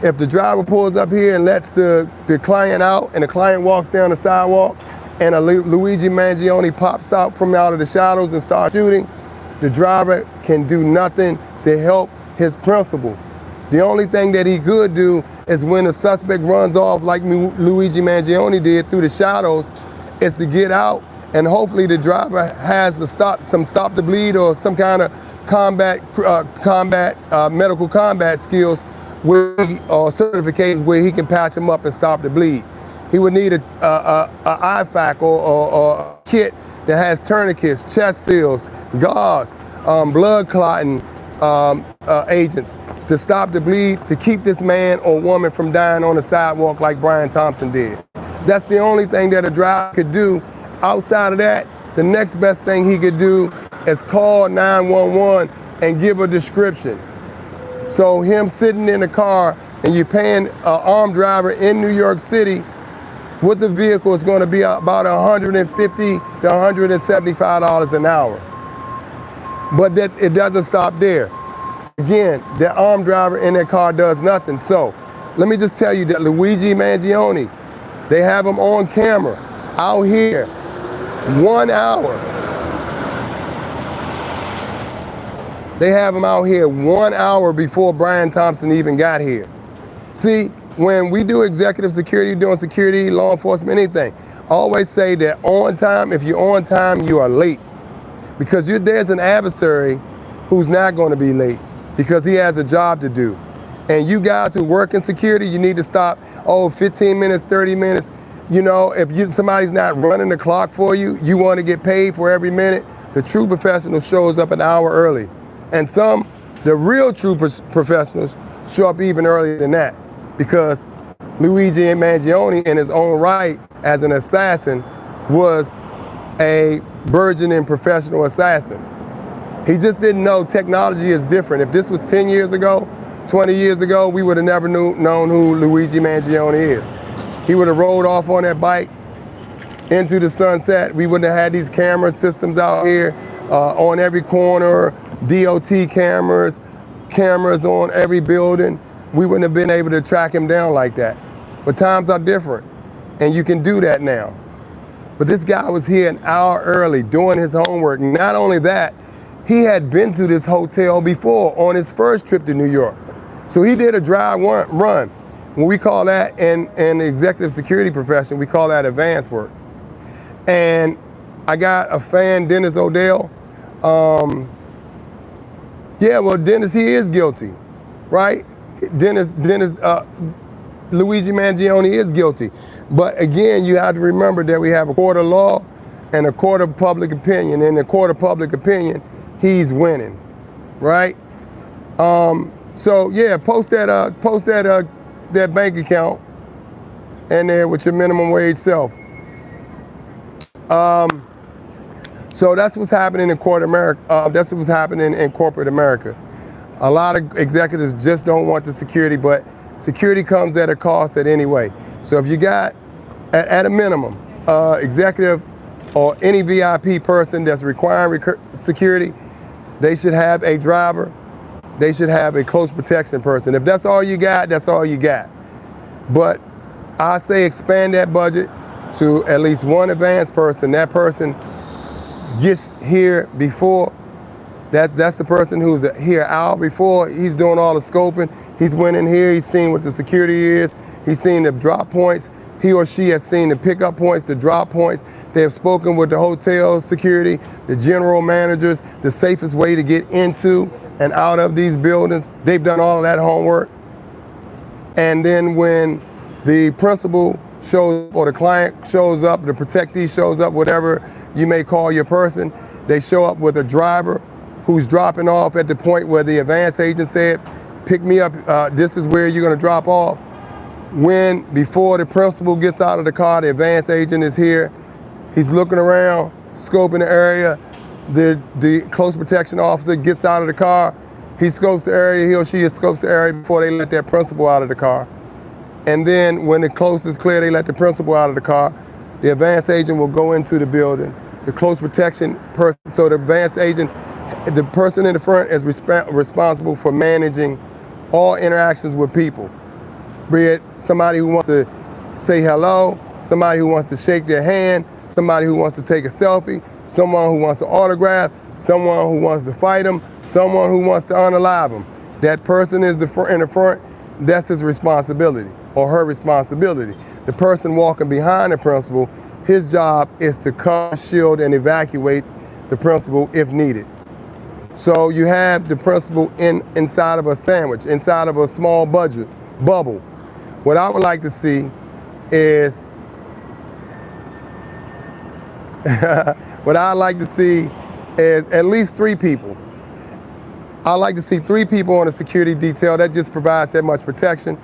If the driver pulls up here and lets the client out, and the client walks down the sidewalk, and a Luigi Mangione pops out from out of the shadows and starts shooting, the driver can do nothing to help his principal. The only thing that he could do is when the suspect runs off like Luigi Mangione did through the shadows, is to get out, and hopefully the driver has some stop the bleed or some kind of medical combat skills or certifications where he can patch him up and stop the bleed. He would need a IFAC or a kit that has tourniquets, chest seals, gauze, blood clotting agents to stop the bleed, to keep this man or woman from dying on the sidewalk like Brian Thompson did. That's the only thing that a driver could do. Outside of that, the next best thing he could do is call 911 and give a description. So him sitting in the car and you're paying an armed driver in New York City with the vehicle is going to be about $150 to $175 an hour. But that it doesn't stop there. Again, the armed driver in that car does nothing. So let me just tell you that Luigi Mangione, they have him on camera out here 1 hour. They have him out here 1 hour before Brian Thompson even got here. See, when we do executive security, doing security, law enforcement, anything, I always say that on time, if you're on time, you are late. Because there's an adversary who's not going to be late because he has a job to do. And you guys who work in security, you need to stop, 15 minutes, 30 minutes. You know, if somebody's not running the clock for you, you want to get paid for every minute, the true professional shows up an hour early. And the real true professionals show up even earlier than that, because Luigi Mangione, in his own right as an assassin, was a burgeoning professional assassin. He just didn't know technology is different. If this was 10 years ago, 20 years ago, we would have never known who Luigi Mangione is. He would have rolled off on that bike into the sunset. We wouldn't have had these camera systems out here on every corner, DOT cameras on every building. We wouldn't have been able to track him down like that. But times are different, and you can do that now. But this guy was here an hour early doing his homework. Not only that, he had been to this hotel before on his first trip to New York. So he did a dry run. When we call that in the executive security profession, we call that advanced work. And I got a fan, Dennis Odell. Dennis, he is guilty, right? Luigi Mangione is guilty. But again, you have to remember that we have a court of law and a court of public opinion. In the court of public opinion, he's winning, right? Post that bank account in there with your minimum wage self. So that's what's happening in corporate America. That's what's happening in corporate America. A lot of executives just don't want the security, but security comes at a cost anyway. So if you got, at a minimum, executive or any VIP person that's requiring security, they should have a driver. They should have a close protection person. If that's all you got, that's all you got. But I say expand that budget to at least one advanced person. That person gets here before. That's the person who's here an hour before. He's doing all the scoping. He's went in here. He's seen what the security is. He's seen the drop points. He or she has seen the pickup points, the drop points. They have spoken with the hotel security, the general managers, the safest way to get into and out of these buildings. They've done all of that homework. And then when the principal shows up or the client shows up, the protectee shows up, whatever you may call your person, they show up with a driver who's dropping off at the point where the advance agent said, pick me up, this is where you're gonna drop off. Before the principal gets out of the car, the advance agent is here. He's looking around, scoping the area. The close protection officer gets out of the car. He scopes the area, he or she scopes the area before they let that principal out of the car. And then when the coast is clear, they let the principal out of the car. The advance agent will go into the building. The close protection person, so the advance agent, the person in the front is responsible for managing all interactions with people. Be it somebody who wants to say hello, somebody who wants to shake their hand, somebody who wants to take a selfie, someone who wants to autograph, someone who wants to fight them, someone who wants to unalive them. That person is in the front, that's his responsibility or her responsibility. The person walking behind the principal, his job is to cover, shield, and evacuate the principal if needed. So you have the principal inside of a sandwich, inside of a small bubble. What I would like to see is, what I'd like to see is at least 3 people. I'd like to see 3 people on a security detail. That just provides that much protection.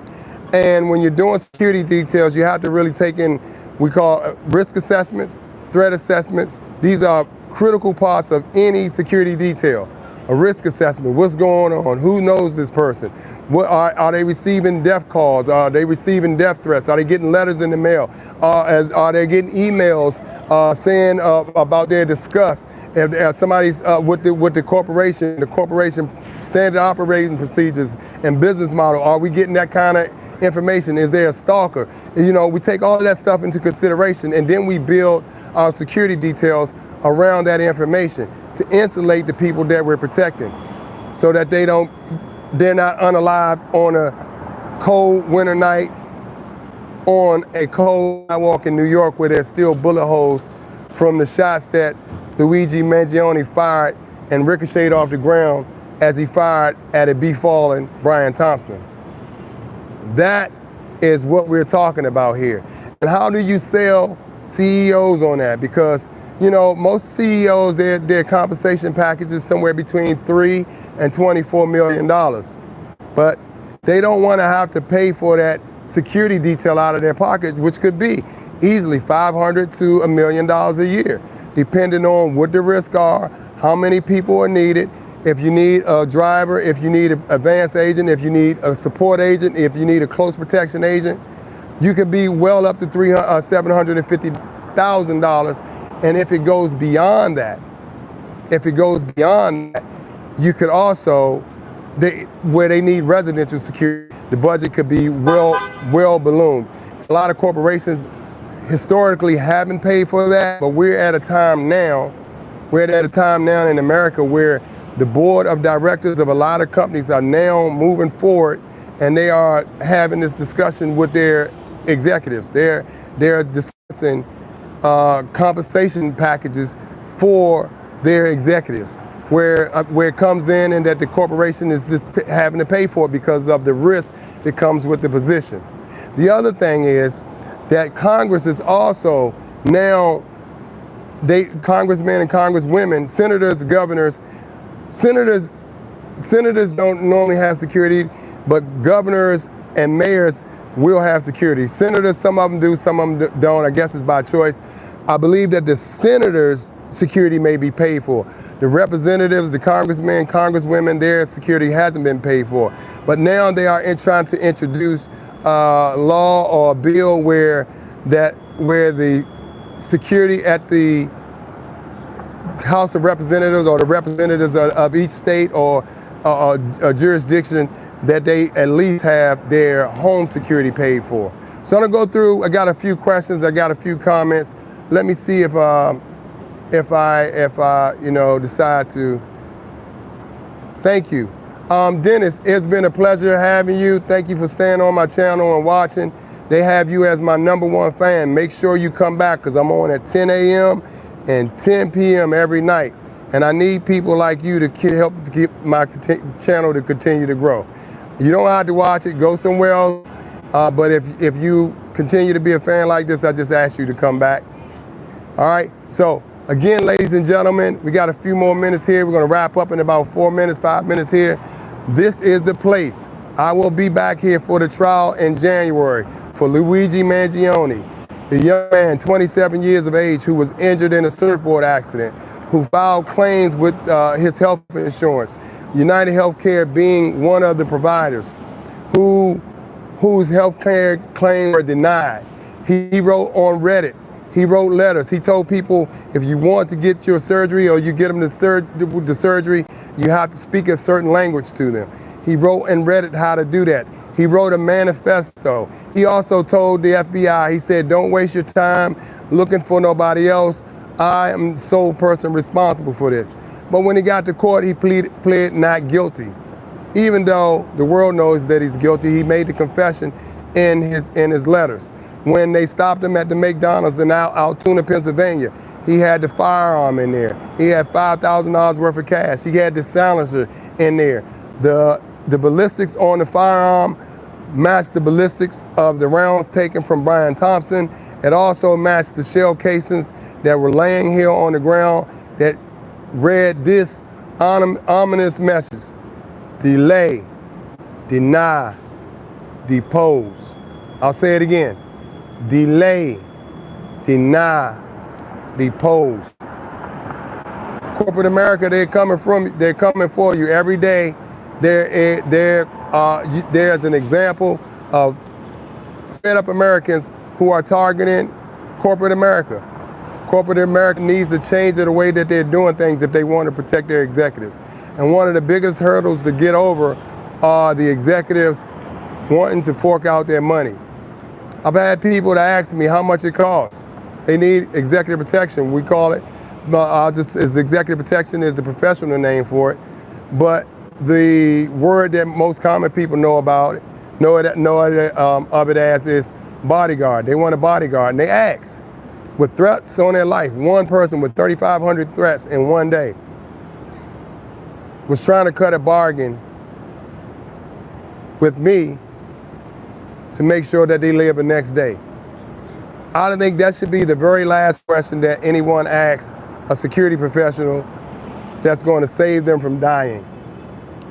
And when you're doing security details, you have to really take in, we call risk assessments, threat assessments. These are critical parts of any security detail. A risk assessment, what's going on? Who knows this person? Are they receiving death calls? Are they receiving death threats? Are they getting letters in the mail? Are they getting emails saying about their disgust? If somebody's with the corporation standard operating procedures and business model, are we getting that kind of information? Is there a stalker? You know, we take all of that stuff into consideration, and then we build our security details around that information to insulate the people that we're protecting so that they're not unalived on a cold winter night on a cold sidewalk in New York where there's still bullet holes from the shots that Luigi Mangione fired and ricocheted off the ground as he fired at a befallen Brian Thompson. That is what we're talking about here. And how do you sell CEOs on that? Because you know, most CEOs, their compensation package is somewhere between $3 and $24 million. But they don't want to have to pay for that security detail out of their pocket, which could be easily $500 to $1 million a year, depending on what the risks are, how many people are needed, if you need a driver, if you need an advance agent, if you need a support agent, if you need a close protection agent. You could be well up to $750,000. And if it goes beyond that, you could also, where they need residential security, the budget could be well ballooned. A lot of corporations historically haven't paid for that, but we're at a time now in America where the board of directors of a lot of companies are now moving forward, and they are having this discussion with their executives. They're discussing compensation packages for their executives, where it comes in and that the corporation is just having to pay for it because of the risk that comes with the position. The other thing is that Congress is also now, congressmen and congresswomen, senators, governors, senators don't normally have security, but governors and mayors will have security. Senators, some of them do, some of them don't. I guess it's by choice. I believe that the senators' security may be paid for. The representatives, the congressmen, congresswomen, their security hasn't been paid for. But now they are trying to introduce a law or a bill where the security at the House of Representatives or the representatives of each state or a jurisdiction, that they at least have their home security paid for. So I'm gonna go through, I got a few questions, I got a few comments. Let me see if I decide to. Thank you. Dennis, it's been a pleasure having you. Thank you for staying on my channel and watching. They have you as my #1 fan. Make sure you come back because I'm on at 10 a.m. and 10 p.m. every night. And I need people like you to help to keep my channel to continue to grow. You don't have to watch it, go somewhere else. But if you continue to be a fan like this, I just ask you to come back. All right, so again, ladies and gentlemen, we got a few more minutes here. We're gonna wrap up in about 4 minutes, 5 minutes here. This is the place. I will be back here for the trial in January for Luigi Mangione, the young man, 27 years of age, who was injured in a surfboard accident, who filed claims with his health insurance, United Healthcare being one of the providers, whose health care claims were denied. He wrote on Reddit. He wrote letters. He told people, if you want to get your surgery or you get them the surgery, you have to speak a certain language to them. He wrote and Reddit how to do that. He wrote a manifesto. He also told the FBI, he said, don't waste your time looking for nobody else. I am the sole person responsible for this. But when he got to court, he pled not guilty. Even though the world knows that he's guilty, he made the confession in his letters. When they stopped him at the McDonald's in Altoona, Pennsylvania, he had the firearm in there. He had $5,000 worth of cash. He had the silencer in there. The ballistics on the firearm matched the ballistics of the rounds taken from Brian Thompson. It also matched the shell casings that were laying here on the ground that read this ominous message: delay, deny, depose. I'll say it again: delay, deny, depose. Corporate America, they're coming for you every day. There's an example of fed up Americans who are targeting corporate America. Corporate America needs to change the way that they're doing things if they want to protect their executives. And one of the biggest hurdles to get over are the executives wanting to fork out their money. I've had people that ask me how much it costs. They need executive protection. We call it, executive protection is the professional name for it. But the word that most common people know of it as is bodyguard. They want a bodyguard, and they ask, with threats on their life. One person with 3,500 threats in one day was trying to cut a bargain with me to make sure that they live the next day. I don't think that should be the very last question that anyone asks a security professional that's going to save them from dying.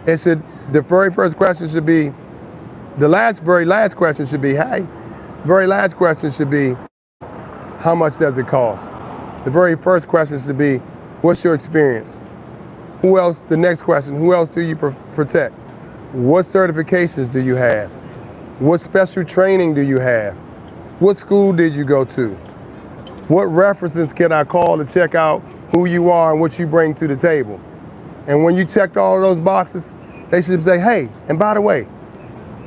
The very first question should be, very last question should be, how much does it cost? The very first question should be, what's your experience? Who else, the next question, who else do you protect? What certifications do you have? What special training do you have? What school did you go to? What references can I call to check out who you are and what you bring to the table? And when you checked all of those boxes, they should say, hey, and by the way,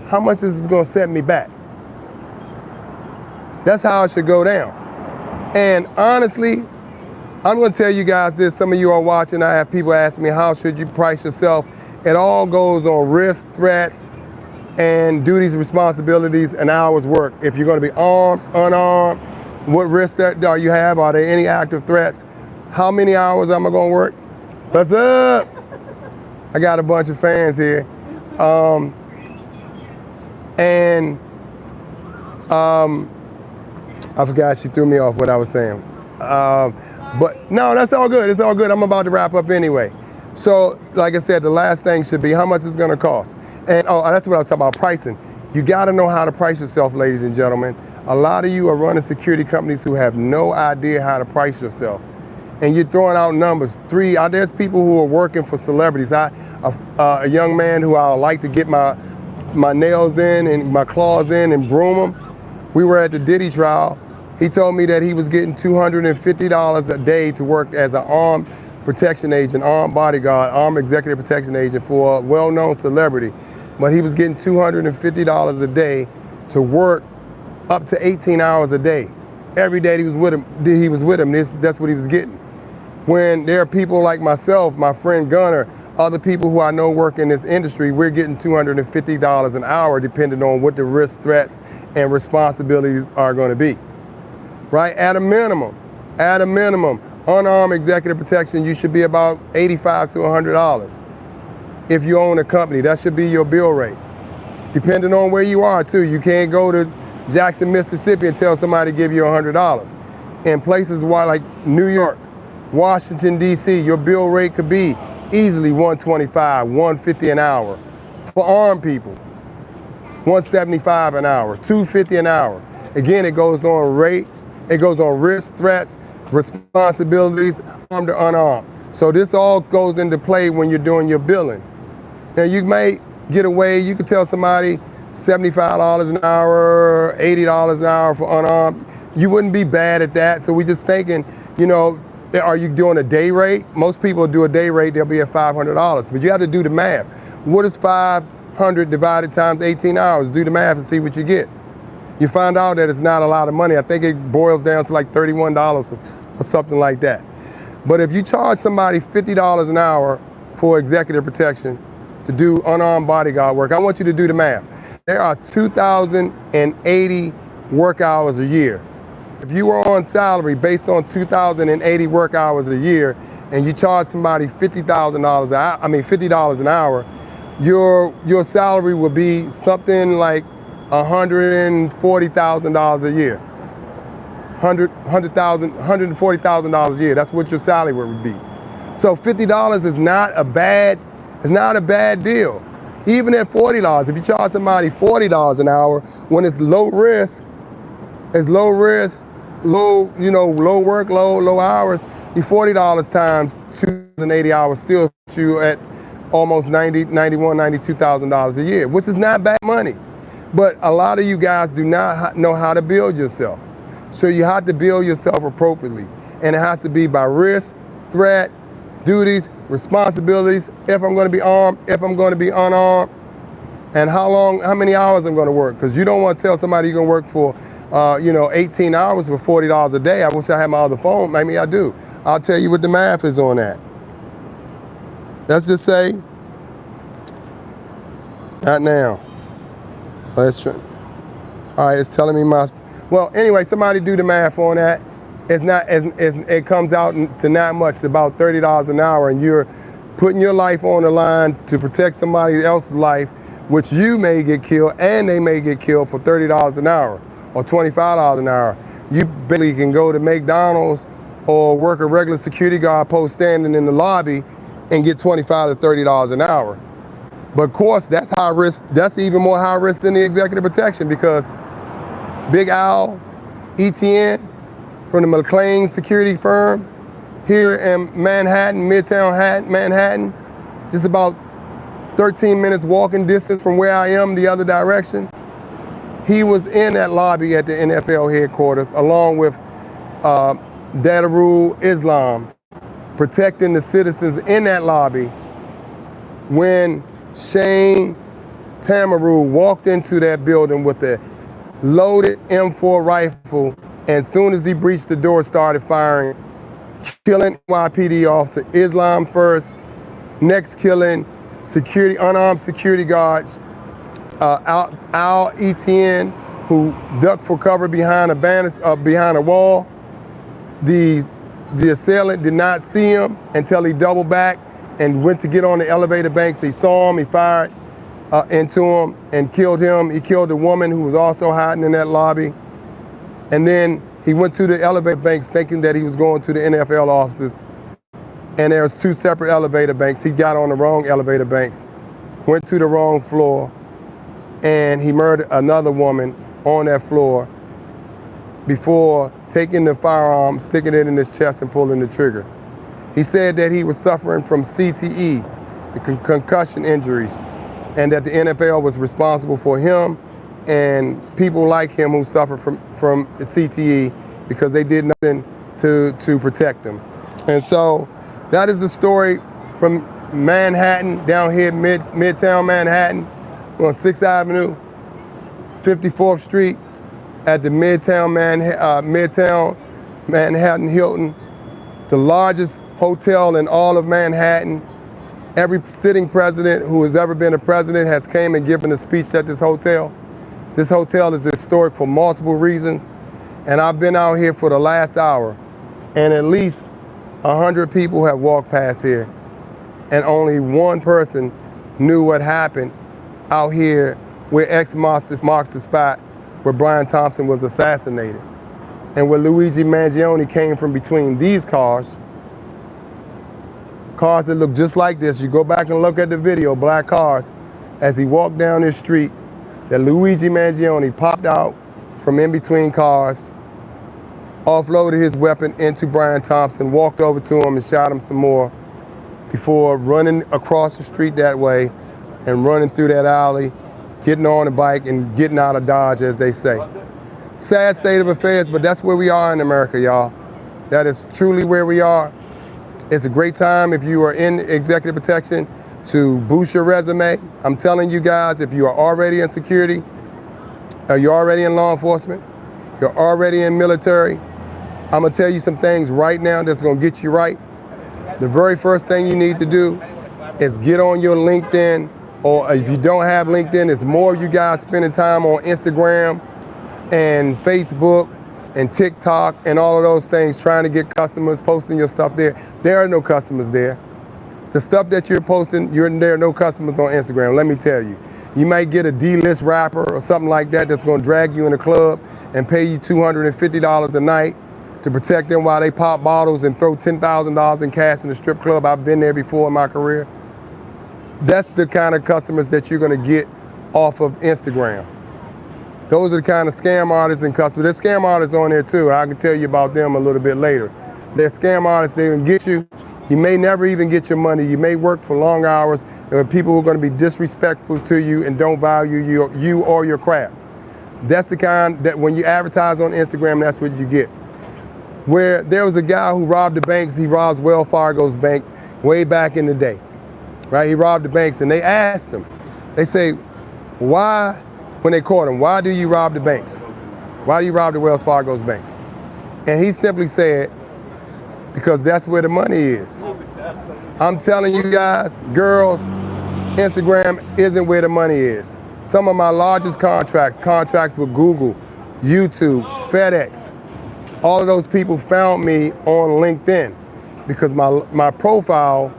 how much is this gonna set me back? That's how it should go down. And honestly, I'm gonna tell you guys this, some of you are watching, I have people ask me, how should you price yourself? It all goes on risk, threats, and duties, responsibilities, and hours work. If you're gonna be armed, unarmed, what risks do you have? Are there any active threats? How many hours am I gonna work? What's up? I got a bunch of fans here. I forgot, she threw me off what I was saying. But no, that's all good, it's all good. I'm about to wrap up anyway. So, like I said, the last thing should be how much it's gonna cost. And that's what I was talking about, pricing. You gotta know how to price yourself, ladies and gentlemen. A lot of you are running security companies who have no idea how to price yourself. And you're throwing out numbers. There's people who are working for celebrities. A young man who I like to get my nails in and my claws in and groom them. We were at the Diddy trial. He told me that he was getting $250 a day to work as an armed protection agent, armed bodyguard, armed executive protection agent for a well-known celebrity. But he was getting $250 a day to work up to 18 hours a day. Every day he was with him, that's what he was getting. When there are people like myself, my friend Gunner, other people who I know work in this industry, we're getting $250 an hour depending on what the risk, threats, and responsibilities are going to be, right? At a minimum, unarmed executive protection, you should be about $85 to $100. If you own a company, that should be your bill rate. Depending on where you are too, you can't go to Jackson, Mississippi and tell somebody to give you $100. In places like New York, Washington, D.C., your bill rate could be easily $125, $150 an hour. For armed people, $175 an hour, $250 an hour. Again, it goes on rates, it goes on risk, threats, responsibilities, armed or unarmed. So this all goes into play when you're doing your billing. Now you may get away, you could tell somebody $75 an hour, $80 an hour for unarmed. You wouldn't be bad at that. So we just thinking, you know, are you doing a day rate? Most people do a day rate, they'll be at $500. But you have to do the math. What is 500 divided times 18 hours? Do the math and see what you get. You find out that it's not a lot of money. I think it boils down to like $31 or something like that. But if you charge somebody $50 an hour for executive protection to do unarmed bodyguard work, I want you to do the math. There are 2,080 work hours a year. If you were on salary based on 2,080 work hours a year, and you charge somebody $50 an hour, your salary would be something like $140,000 a year. $140,000 a year. That's what your salary would be. So $50 is not a bad deal. Even at $40, if you charge somebody $40 an hour, when it's low risk, low workload, low hours, your $40 times 2,080 hours still puts you at almost $92,000 a year, which is not bad money. But a lot of you guys do not know how to build yourself. So you have to build yourself appropriately. And it has to be by risk, threat, duties, responsibilities, if I'm going to be armed, if I'm going to be unarmed, and how many hours I'm going to work. Because you don't want to tell somebody you're going to work for 18 hours for $40 a day. I wish I had my other phone. Maybe I do. I'll tell you what the math is on that. Let's just say, not now. Let's try. All right, it's telling me well, anyway, somebody do the math on that. It comes out to not much, it's about $30 an hour, and you're putting your life on the line to protect somebody else's life, which you may get killed and they may get killed for $30 an hour or $25 an hour. You barely can go to McDonald's or work a regular security guard post standing in the lobby and get $25 to $30 an hour. But of course, that's high risk. That's even more high risk than the executive protection, because Big Al, ETN, from the McLean security firm here in Manhattan, Midtown Manhattan, just about 13 minutes walking distance from where I am the other direction. He was in that lobby at the NFL headquarters along with Dadarul Islam, protecting the citizens in that lobby when Shane Tamaru walked into that building with a loaded M4 rifle, and as soon as he breached the door, started firing, killing NYPD officer Islam first, next killing unarmed security guards, Al ETN, who ducked for cover behind a wall. The assailant did not see him until he doubled back and went to get on the elevator banks. He saw him, he fired into him and killed him. He killed the woman who was also hiding in that lobby. And then he went to the elevator banks thinking that he was going to the NFL offices. And there's two separate elevator banks. He got on the wrong elevator banks, went to the wrong floor, and he murdered another woman on that floor before taking the firearm, sticking it in his chest and pulling the trigger. He said that he was suffering from CTE, the concussion injuries, and that the NFL was responsible for him and people like him who suffer from CTE because they did nothing to protect them. And so that is the story from Manhattan, down here, Midtown Manhattan, on 6th Avenue, 54th Street, at the Midtown Manhattan Hilton, the largest hotel in all of Manhattan. Every sitting president who has ever been a president has came and given a speech at this hotel. This hotel is historic for multiple reasons. And I've been out here for the last hour, and at least 100 people have walked past here, and only one person knew what happened out here where X marks the spot where Brian Thompson was assassinated. And where Luigi Mangione came from between these cars that look just like this. You go back and look at the video, black cars, as he walked down this street, that Luigi Mangione popped out from in between cars, offloaded his weapon into Brian Thompson, walked over to him and shot him some more before running across the street that way and running through that alley, getting on the bike and getting out of Dodge, as they say. Sad state of affairs, but that's where we are in America, y'all. That is truly where we are. It's a great time if you are in executive protection to boost your resume. I'm telling you guys, if you are already in security, or you're already in law enforcement, you're already in military, I'm gonna tell you some things right now that's gonna get you right. The very first thing you need to do is get on your LinkedIn, or if you don't have LinkedIn, it's more of you guys spending time on Instagram and Facebook and TikTok and all of those things, trying to get customers, posting your stuff there. There are no customers there. The stuff that you're posting, there are no customers on Instagram, let me tell you. You might get a D-list rapper or something like that that's gonna drag you in a club and pay you $250 a night to protect them while they pop bottles and throw $10,000 in cash in the strip club. I've been there before in my career. That's the kind of customers that you're gonna get off of Instagram. Those are the kind of scam artists and customers. There's scam artists on there too. I can tell you about them a little bit later. They're scam artists, they can get you. You may never even get your money. You may work for long hours. There are people who are gonna be disrespectful to you and don't value you or your craft. That's the kind that when you advertise on Instagram, that's what you get. Where there was a guy who robbed the banks, he robbed Wells Fargo's bank way back in the day, right? He robbed the banks and they asked him, they say, why, when they caught him, why do you rob the banks? Why do you rob the Wells Fargo's banks? And he simply said, because that's where the money is. I'm telling you guys, girls, Instagram isn't where the money is. Some of my largest contracts with Google, YouTube, FedEx, all of those people found me on LinkedIn because my profile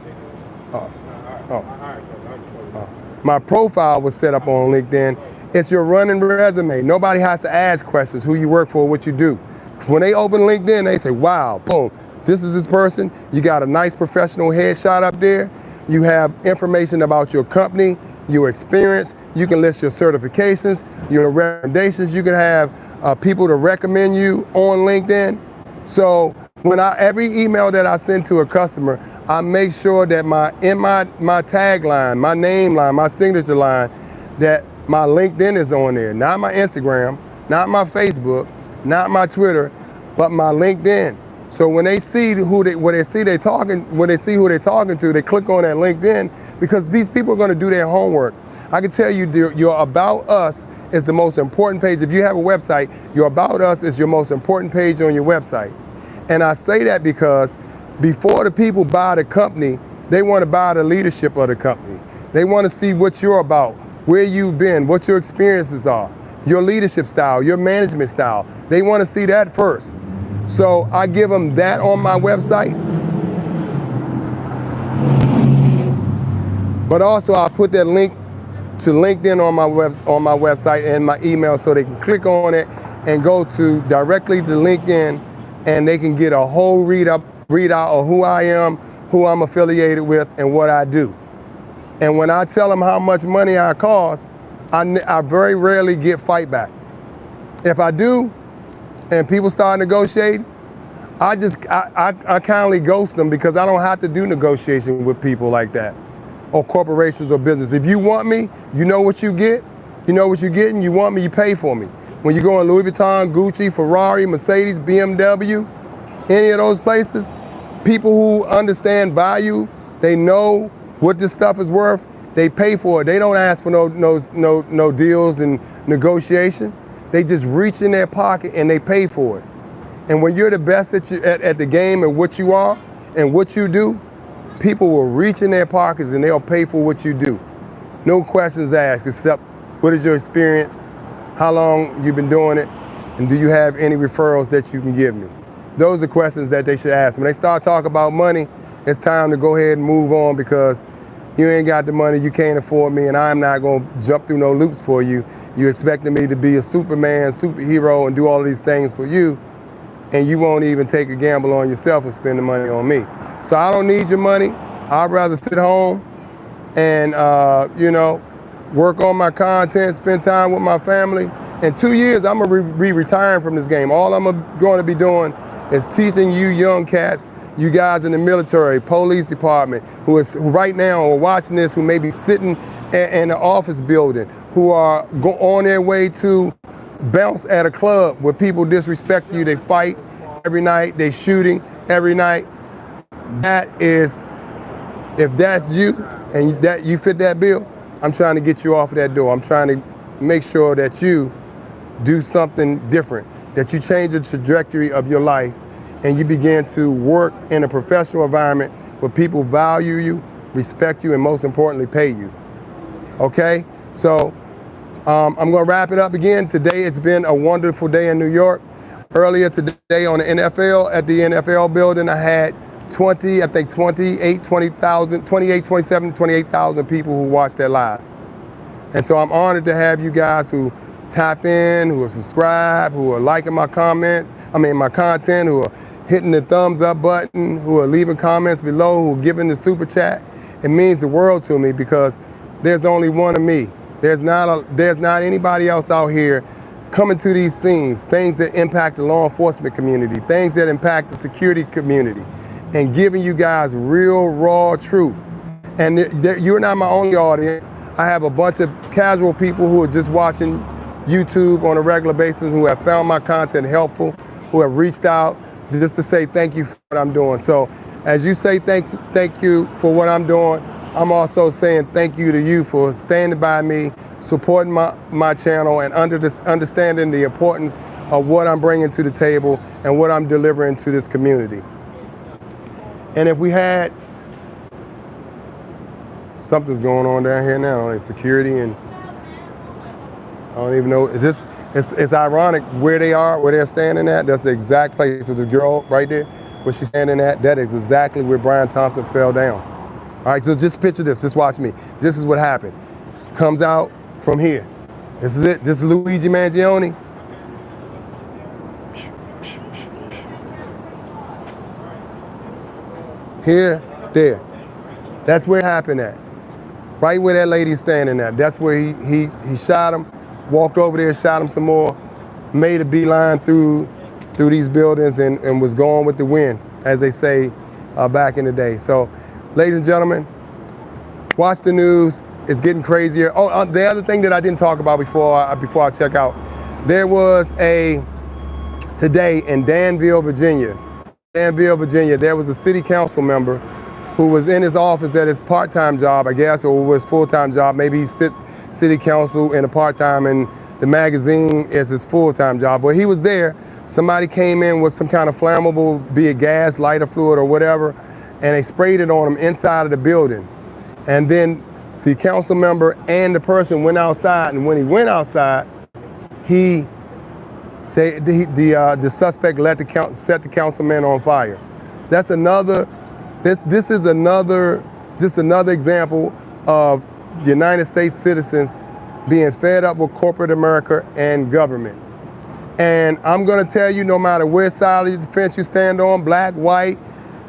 was set up on LinkedIn. It's your running resume. Nobody has to ask questions, who you work for, what you do. When they open LinkedIn, they say, wow, boom, this is this person. You got a nice professional headshot up there. You have information about your company, your experience. You can list your certifications, your recommendations. You can have people to recommend you on LinkedIn. So when every email that I send to a customer, I make sure that in my tagline, my name line, my signature line, that my LinkedIn is on there. Not my Instagram, not my Facebook, not my Twitter, but my LinkedIn. So when they see who they're talking to, they click on that LinkedIn because these people are going to do their homework. I can tell you your About Us is the most important page. If you have a website, your About Us is your most important page on your website. And I say that because before the people buy the company, they want to buy the leadership of the company. They want to see what you're about, where you've been, what your experiences are, your leadership style, your management style. They want to see that first. So I give them that on my website. But also I put that link to LinkedIn on my website and my email so they can click on it and go directly to LinkedIn and they can get a whole readout of who I am, who I'm affiliated with, and what I do. And when I tell them how much money I cost, I very rarely get fight back. If I do, and people start negotiating, I kindly ghost them because I don't have to do negotiation with people like that, or corporations or business. If you want me, you know what you get, you know what you're getting, you want me, you pay for me. When you go in Louis Vuitton, Gucci, Ferrari, Mercedes, BMW, any of those places, people who understand value, they know what this stuff is worth, they pay for it. They don't ask for no deals and negotiation. They just reach in their pocket and they pay for it. And when you're the best at the game and what you are, and what you do, people will reach in their pockets and they'll pay for what you do. No questions asked except what is your experience, how long you've been doing it, and do you have any referrals that you can give me? Those are questions that they should ask. When they start talking about money, it's time to go ahead and move on because you ain't got the money, you can't afford me, and I'm not gonna jump through no loops for you. You expecting me to be a Superman, superhero, and do all of these things for you, and you won't even take a gamble on yourself and spend the money on me. So I don't need your money. I'd rather sit home and work on my content, spend time with my family. In 2 years, I'm gonna be retiring from this game. All I'm going to be doing is teaching you young cats, you guys in the military, police department, who right now are watching this, who may be sitting in the office building, who are on their way to bounce at a club where people disrespect you, they fight every night, they shooting every night. That is, if that's you and that you fit that bill, I'm trying to get you off of that door. I'm trying to make sure that you do something different, that you change the trajectory of your life and you begin to work in a professional environment where people value you, respect you, and most importantly, pay you. Okay? So I'm gonna wrap it up again. Today has been a wonderful day in New York. Earlier today on the NFL, at the NFL building, I had 28,000 people who watched that live. And so I'm honored to have you guys who tap in, who are subscribed, who are liking my comments, my content, who are hitting the thumbs up button, who are leaving comments below, who are giving the super chat. It means the world to me because there's only one of me. There's not anybody else out here coming to these scenes, things that impact the law enforcement community, things that impact the security community, and giving you guys real, raw truth. And you're not my only audience. I have a bunch of casual people who are just watching YouTube on a regular basis, who have found my content helpful, who have reached out just to say thank you for what I'm doing. So as you say thank you for what I'm doing, I'm also saying thank you to you for standing by me, supporting my channel, and understanding the importance of what I'm bringing to the table and what I'm delivering to this community. And if we had, something's going on down here now, like security, and I don't even know, it's ironic where they are, where they're standing at. That's the exact place with this girl right there, where she's standing at. That is exactly where Brian Thompson fell down. All right, so just picture this, just watch me. This is what happened. Comes out from here. This is it, this is Luigi Mangione. Here, there. That's where it happened at. Right where that lady's standing at. That's where he shot him, walked over there, shot him some more, made a beeline through these buildings and was going with the wind, as they say back in the day. So, ladies and gentlemen, watch the news. It's getting crazier. Oh, the other thing that I didn't talk about before I check out, there was today in Danville, Virginia, there was a city council member who was in his office at his part-time job, I guess, or was full-time job. Maybe he sits city council in a part-time and the magazine is his full-time job. But he was there. Somebody came in with some kind of flammable, be it gas, lighter fluid or whatever, and they sprayed it on him inside of the building. And then the council member and the person went outside, and when he went outside, the suspect set the councilman on fire. That's another. This is just another example of United States citizens being fed up with corporate America and government. And I'm gonna tell you, no matter which side of the fence you stand on, black, white,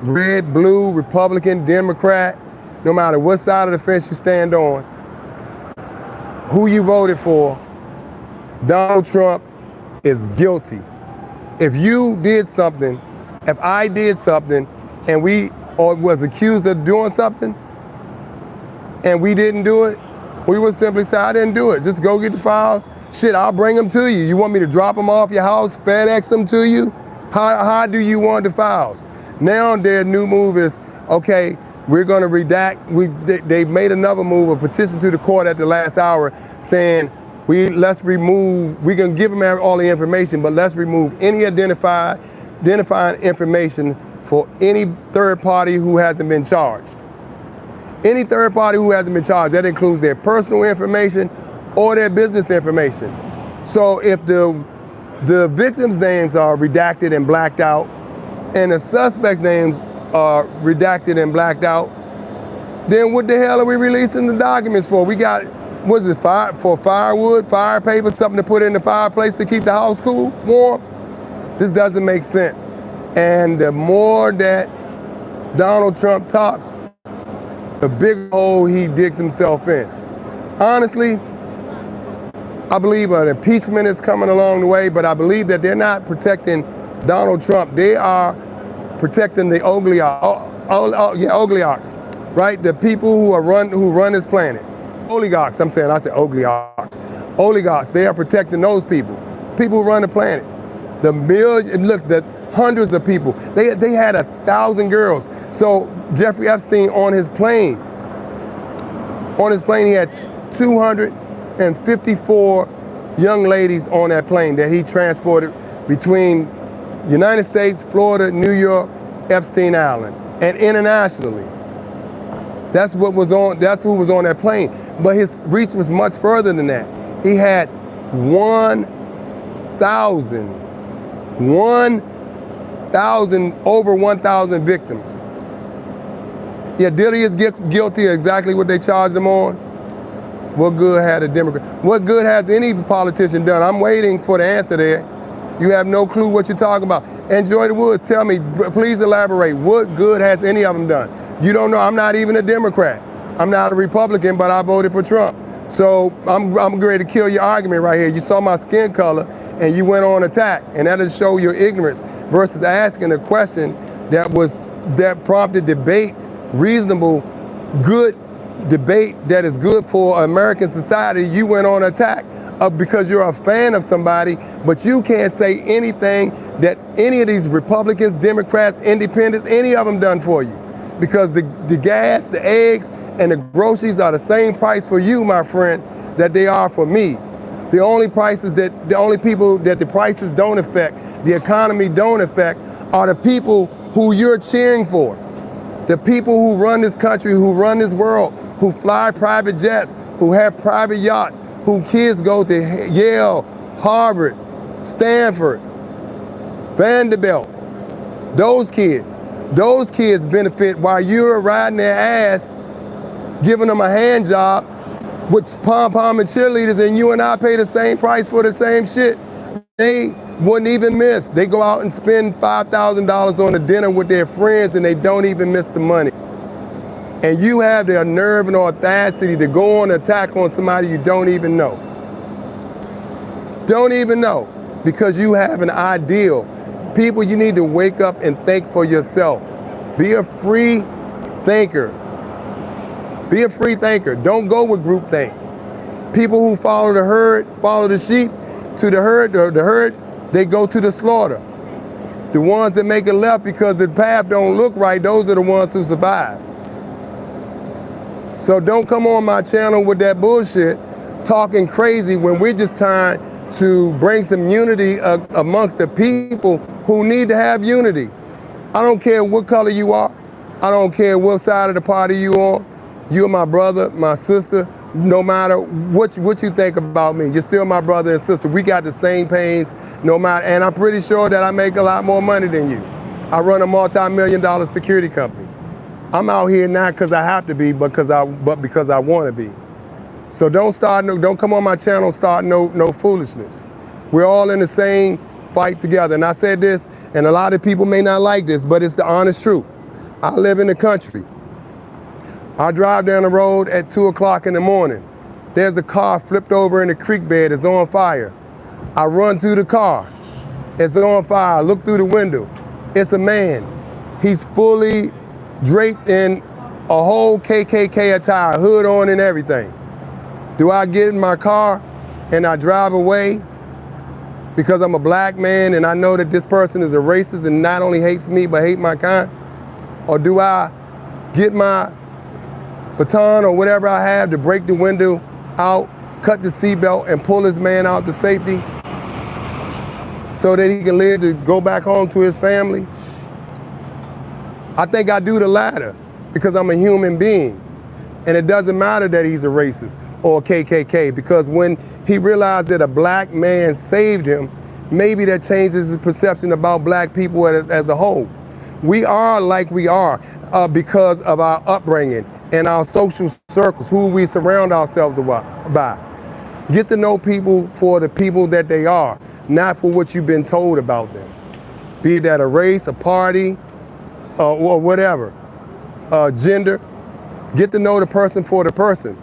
red, blue, Republican, Democrat, no matter what side of the fence you stand on, who you voted for, Donald Trump is guilty. If you did something, if I did something, and or was accused of doing something, and we didn't do it, we would simply say, I didn't do it. Just go get the files. Shit, I'll bring them to you. You want me to drop them off your house, FedEx them to you? How do you want the files? Now their new move is, okay, we're gonna redact. They made another move, a petition to the court at the last hour saying, we can give them all the information, but let's remove any identifying information for any third party who hasn't been charged. Any third party who hasn't been charged, that includes their personal information or their business information. So if the victims' names are redacted and blacked out, and the suspects' names are redacted and blacked out, then what the hell are we releasing the documents for? We got, was it for firewood, fire paper, something to put in the fireplace to keep the house cool, warm? This doesn't make sense. And the more that Donald Trump talks, the bigger hole he digs himself in. Honestly, I believe an impeachment is coming along the way, but I believe that they're not protecting Donald Trump. They are protecting the oligarchs, right? The people who run this planet. Oligarchs, I said oligarchs. Oligarchs, they are protecting those people. People who run the planet. The hundreds of people. They had 1,000 girls. So Jeffrey Epstein on his plane, he had 254 young ladies on that plane that he transported between United States, Florida, New York, Epstein Island, and internationally. That's who was on that plane. But his reach was much further than that. He had over 1,000 victims. Yeah, Diddy is guilty of exactly what they charged him on. What good had a Democrat? What good has any politician done? I'm waiting for the answer there. You have no clue what you're talking about. And Joy the Woods, tell me, please elaborate. What good has any of them done? You don't know. I'm not even a Democrat. I'm not a Republican, but I voted for Trump. So I'm ready to kill your argument right here. You saw my skin color and you went on attack. And that'll show your ignorance versus asking a question that prompted debate, reasonable, good debate that is good for American society. You went on attack because you're a fan of somebody, but you can't say anything that any of these Republicans, Democrats, Independents, any of them done for you. Because the gas, the eggs, and the groceries are the same price for you, my friend, that they are for me. The only people that the prices don't affect, the economy don't affect, are the people who you're cheering for. The people who run this country, who run this world, who fly private jets, who have private yachts, who kids go to Yale, Harvard, Stanford, Vanderbilt. Those kids benefit while you're riding their ass, giving them a hand job with pom-pom and cheerleaders, and you and I pay the same price for the same shit. They wouldn't even miss. They go out and spend $5,000 on a dinner with their friends and they don't even miss the money. And you have the nerve and audacity to go on attack on somebody you don't even know. Don't even know, because you have an ideal. People, you need to wake up and think for yourself. Be a free thinker. Be a free thinker. Don't go with groupthink. People who follow the herd, follow the sheep to the herd, they go to the slaughter. The ones that make a left because the path don't look right, those are the ones who survive. So don't come on my channel with that bullshit, talking crazy when we're just trying to bring some unity amongst the people who need to have unity. I don't care what color you are. I don't care what side of the party you on. You're my brother, my sister. No matter what you think about me, you're still my brother and sister. We got the same pains, no matter. And I'm pretty sure that I make a lot more money than you. I run a multi-million-dollar security company. I'm out here not because I have to be, but because I want to be. So don't come on my channel start no foolishness. We're all in the same fight together. And I said this, and a lot of people may not like this, but it's the honest truth. I live in the country. I drive down the road at 2 o'clock in the morning. There's a car flipped over in the creek bed, it's on fire. I run through the car, it's on fire. I look through the window, it's a man. He's fully draped in a whole KKK attire, hood on and everything. Do I get in my car and I drive away because I'm a black man and I know that this person is a racist and not only hates me but hate my kind? Or do I get my baton or whatever I have to break the window out, cut the seatbelt, and pull this man out to safety so that he can live to go back home to his family? I think I do the latter because I'm a human being. And it doesn't matter that he's a racist or a KKK, because when he realized that a black man saved him, maybe that changes his perception about black people as a whole. We are like we are because of our upbringing and our social circles, who we surround ourselves by. Get to know people for the people that they are, not for what you've been told about them. Be that a race, a party, or whatever, gender. Get to know the person for the person,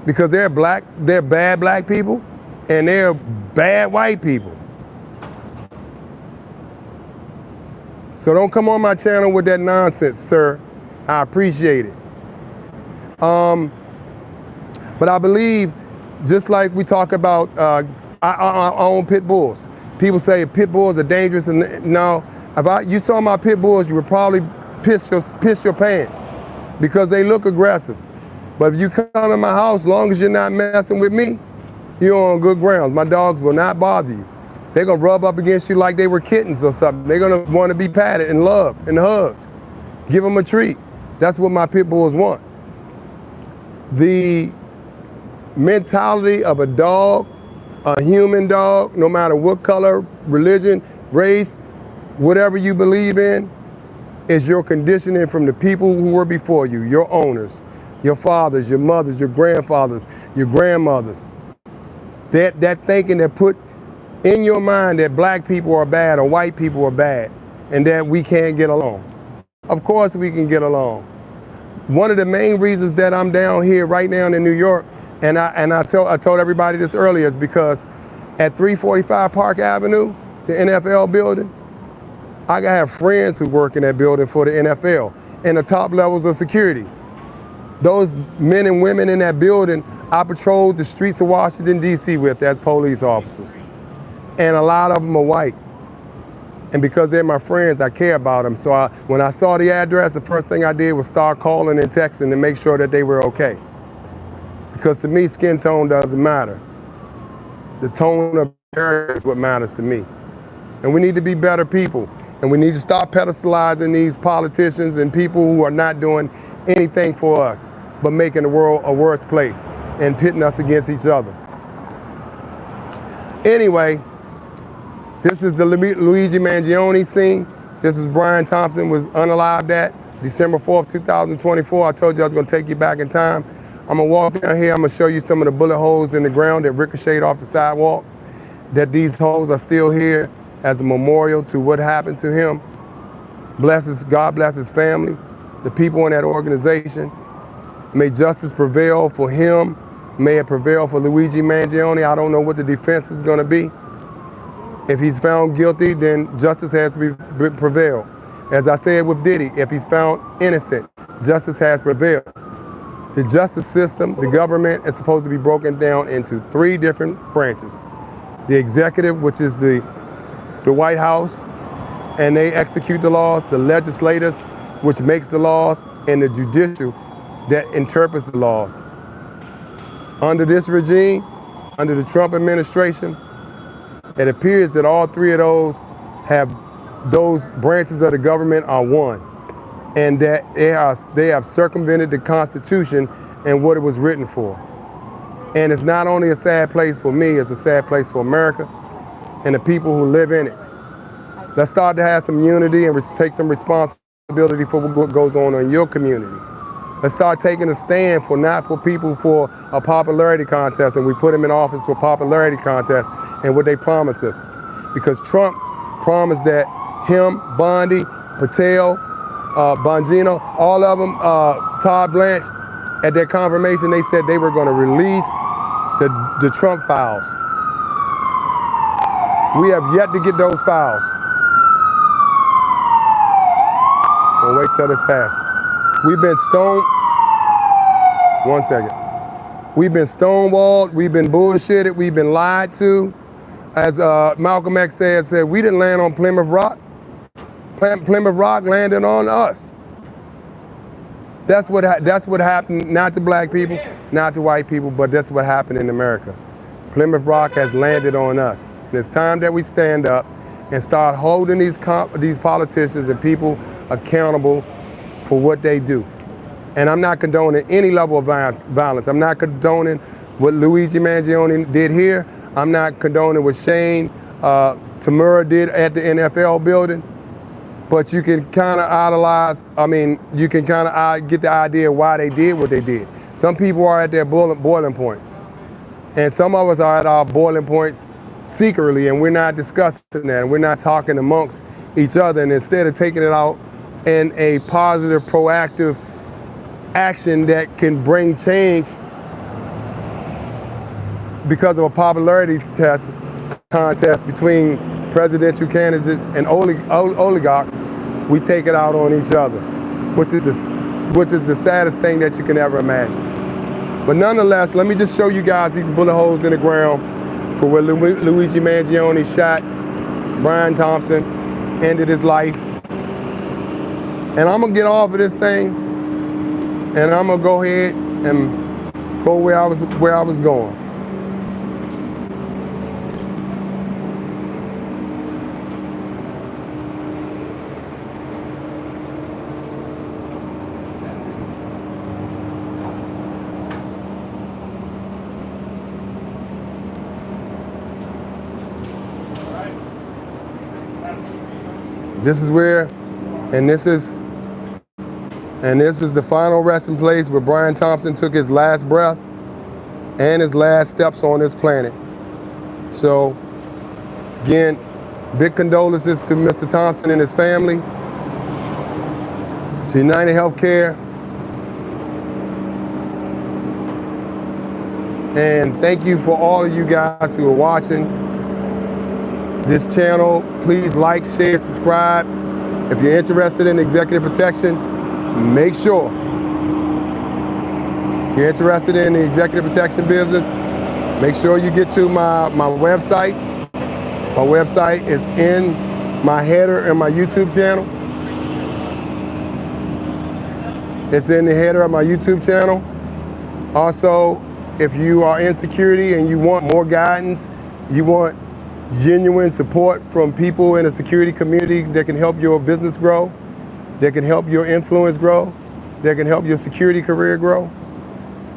because they're bad black people, and they're bad white people. So don't come on my channel with that nonsense, sir. I appreciate it. But I believe, just like we talk about our own pit bulls, people say pit bulls are dangerous, and no, if you saw my pit bulls, you would probably piss your pants, because they look aggressive. But if you come to my house, as long as you're not messing with me, you're on good grounds. My dogs will not bother you. They're gonna rub up against you like they were kittens or something. They're gonna want to be patted and loved and hugged. Give them a treat. That's what my pit bulls want. The mentality of a dog, a human dog, no matter what color, religion, race, whatever you believe in, is your conditioning from the people who were before you, your owners, your fathers, your mothers, your grandfathers, your grandmothers. That thinking that put in your mind that black people are bad or white people are bad and that we can't get along. Of course we can get along. One of the main reasons that I'm down here right now in New York, and I told everybody this earlier, is because at 345 Park Avenue, the NFL building, I have friends who work in that building for the NFL and the top levels of security. Those men and women in that building, I patrolled the streets of Washington, D.C. with as police officers. And a lot of them are white. And because they're my friends, I care about them. So when I saw the address, the first thing I did was start calling and texting to make sure that they were okay. Because to me, skin tone doesn't matter. The tone of character is what matters to me. And we need to be better people. And we need to stop pedestalizing these politicians and people who are not doing anything for us, but making the world a worse place and pitting us against each other. Anyway, this is the Luigi Mangione scene. This is Brian Thompson was unalived at December 4th, 2024. I told you I was gonna take you back in time. I'm gonna walk down here, I'm gonna show you some of the bullet holes in the ground that ricocheted off the sidewalk, that these holes are still here as a memorial to what happened to him. God bless his family, the people in that organization. May justice prevail for him. May it prevail for Luigi Mangione. I don't know what the defense is gonna be. If he's found guilty, then justice has to prevail. As I said with Diddy, if he's found innocent, justice has prevailed. The justice system, the government, is supposed to be broken down into 3 different branches. The executive, which is the White House, and they execute the laws. The legislators, which makes the laws, and the judicial, that interprets the laws. Under this regime, under the Trump administration, it appears that all 3 of those branches of the government are one, and that they have circumvented the Constitution and what it was written for. And it's not only a sad place for me, it's a sad place for America and the people who live in it. Let's start to have some unity and take some responsibility for what goes on in your community. Let's start taking a stand for not for people for a popularity contest, and we put them in office for popularity contests and what they promised us. Because Trump promised that him, Bondi, Patel, Bongino, all of them, Todd Blanche, at their confirmation, they said they were going to release the Trump files. We have yet to get those files. We'll wait till this passes. We've been We've been stonewalled, we've been bullshitted, we've been lied to. As Malcolm X said, we didn't land on Plymouth Rock. Plymouth Rock landed on us. That's what happened, not to black people, not to white people, but that's what happened in America. Plymouth Rock has landed on us. And it's time that we stand up and start holding these politicians and people accountable for what they do. And I'm not condoning any level of violence. I'm not condoning what Luigi Mangione did here. I'm not condoning what Shane Tamura did at the NFL building. But you can kind of you can kind of get the idea why they did what they did. Some people are at their boiling points. And some of us are at our boiling points secretly, and we're not discussing that. And we're not talking amongst each other. And instead of taking it out in a positive, proactive action that can bring change because of a popularity contest between presidential candidates and oligarchs, we take it out on each other, which is the saddest thing that you can ever imagine. But nonetheless, let me just show you guys these bullet holes in the ground for where Luigi Mangione shot Brian Thompson, ended his life. And I'm gonna get off of this thing, and I'm gonna go ahead and go where I was going. This is where, and this is the final resting place where Brian Thompson took his last breath and his last steps on this planet. So, again, big condolences to Mr. Thompson and his family, to United Healthcare, and thank you for all of you guys who are watching this channel. Please like, share, subscribe. If you're interested in executive protection, make sure you're interested in the executive protection business. Make sure you get to my website. My website is in my header in my YouTube channel. It's in the header of my YouTube channel. Also, if you are in security and you want more guidance, you want genuine support from people in the security community that can help your business grow, that can help your influence grow, that can help your security career grow,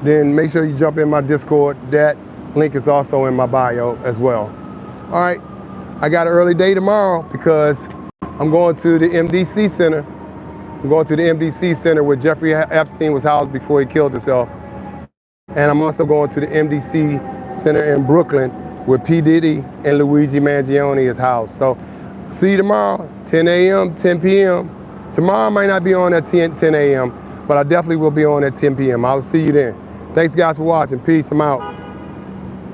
then make sure you jump in my Discord. That link is also in my bio as well. All right, I got an early day tomorrow because I'm going to the MDC Center. I'm going to the MDC Center where Jeffrey Epstein was housed before he killed himself. And I'm also going to the MDC Center in Brooklyn where P. Diddy and Luigi Mangione is housed. So see you tomorrow, 10 a.m., 10 p.m. Tomorrow might not be on at 10 a.m., but I definitely will be on at 10 p.m. I'll see you then. Thanks guys for watching. Peace, I'm out.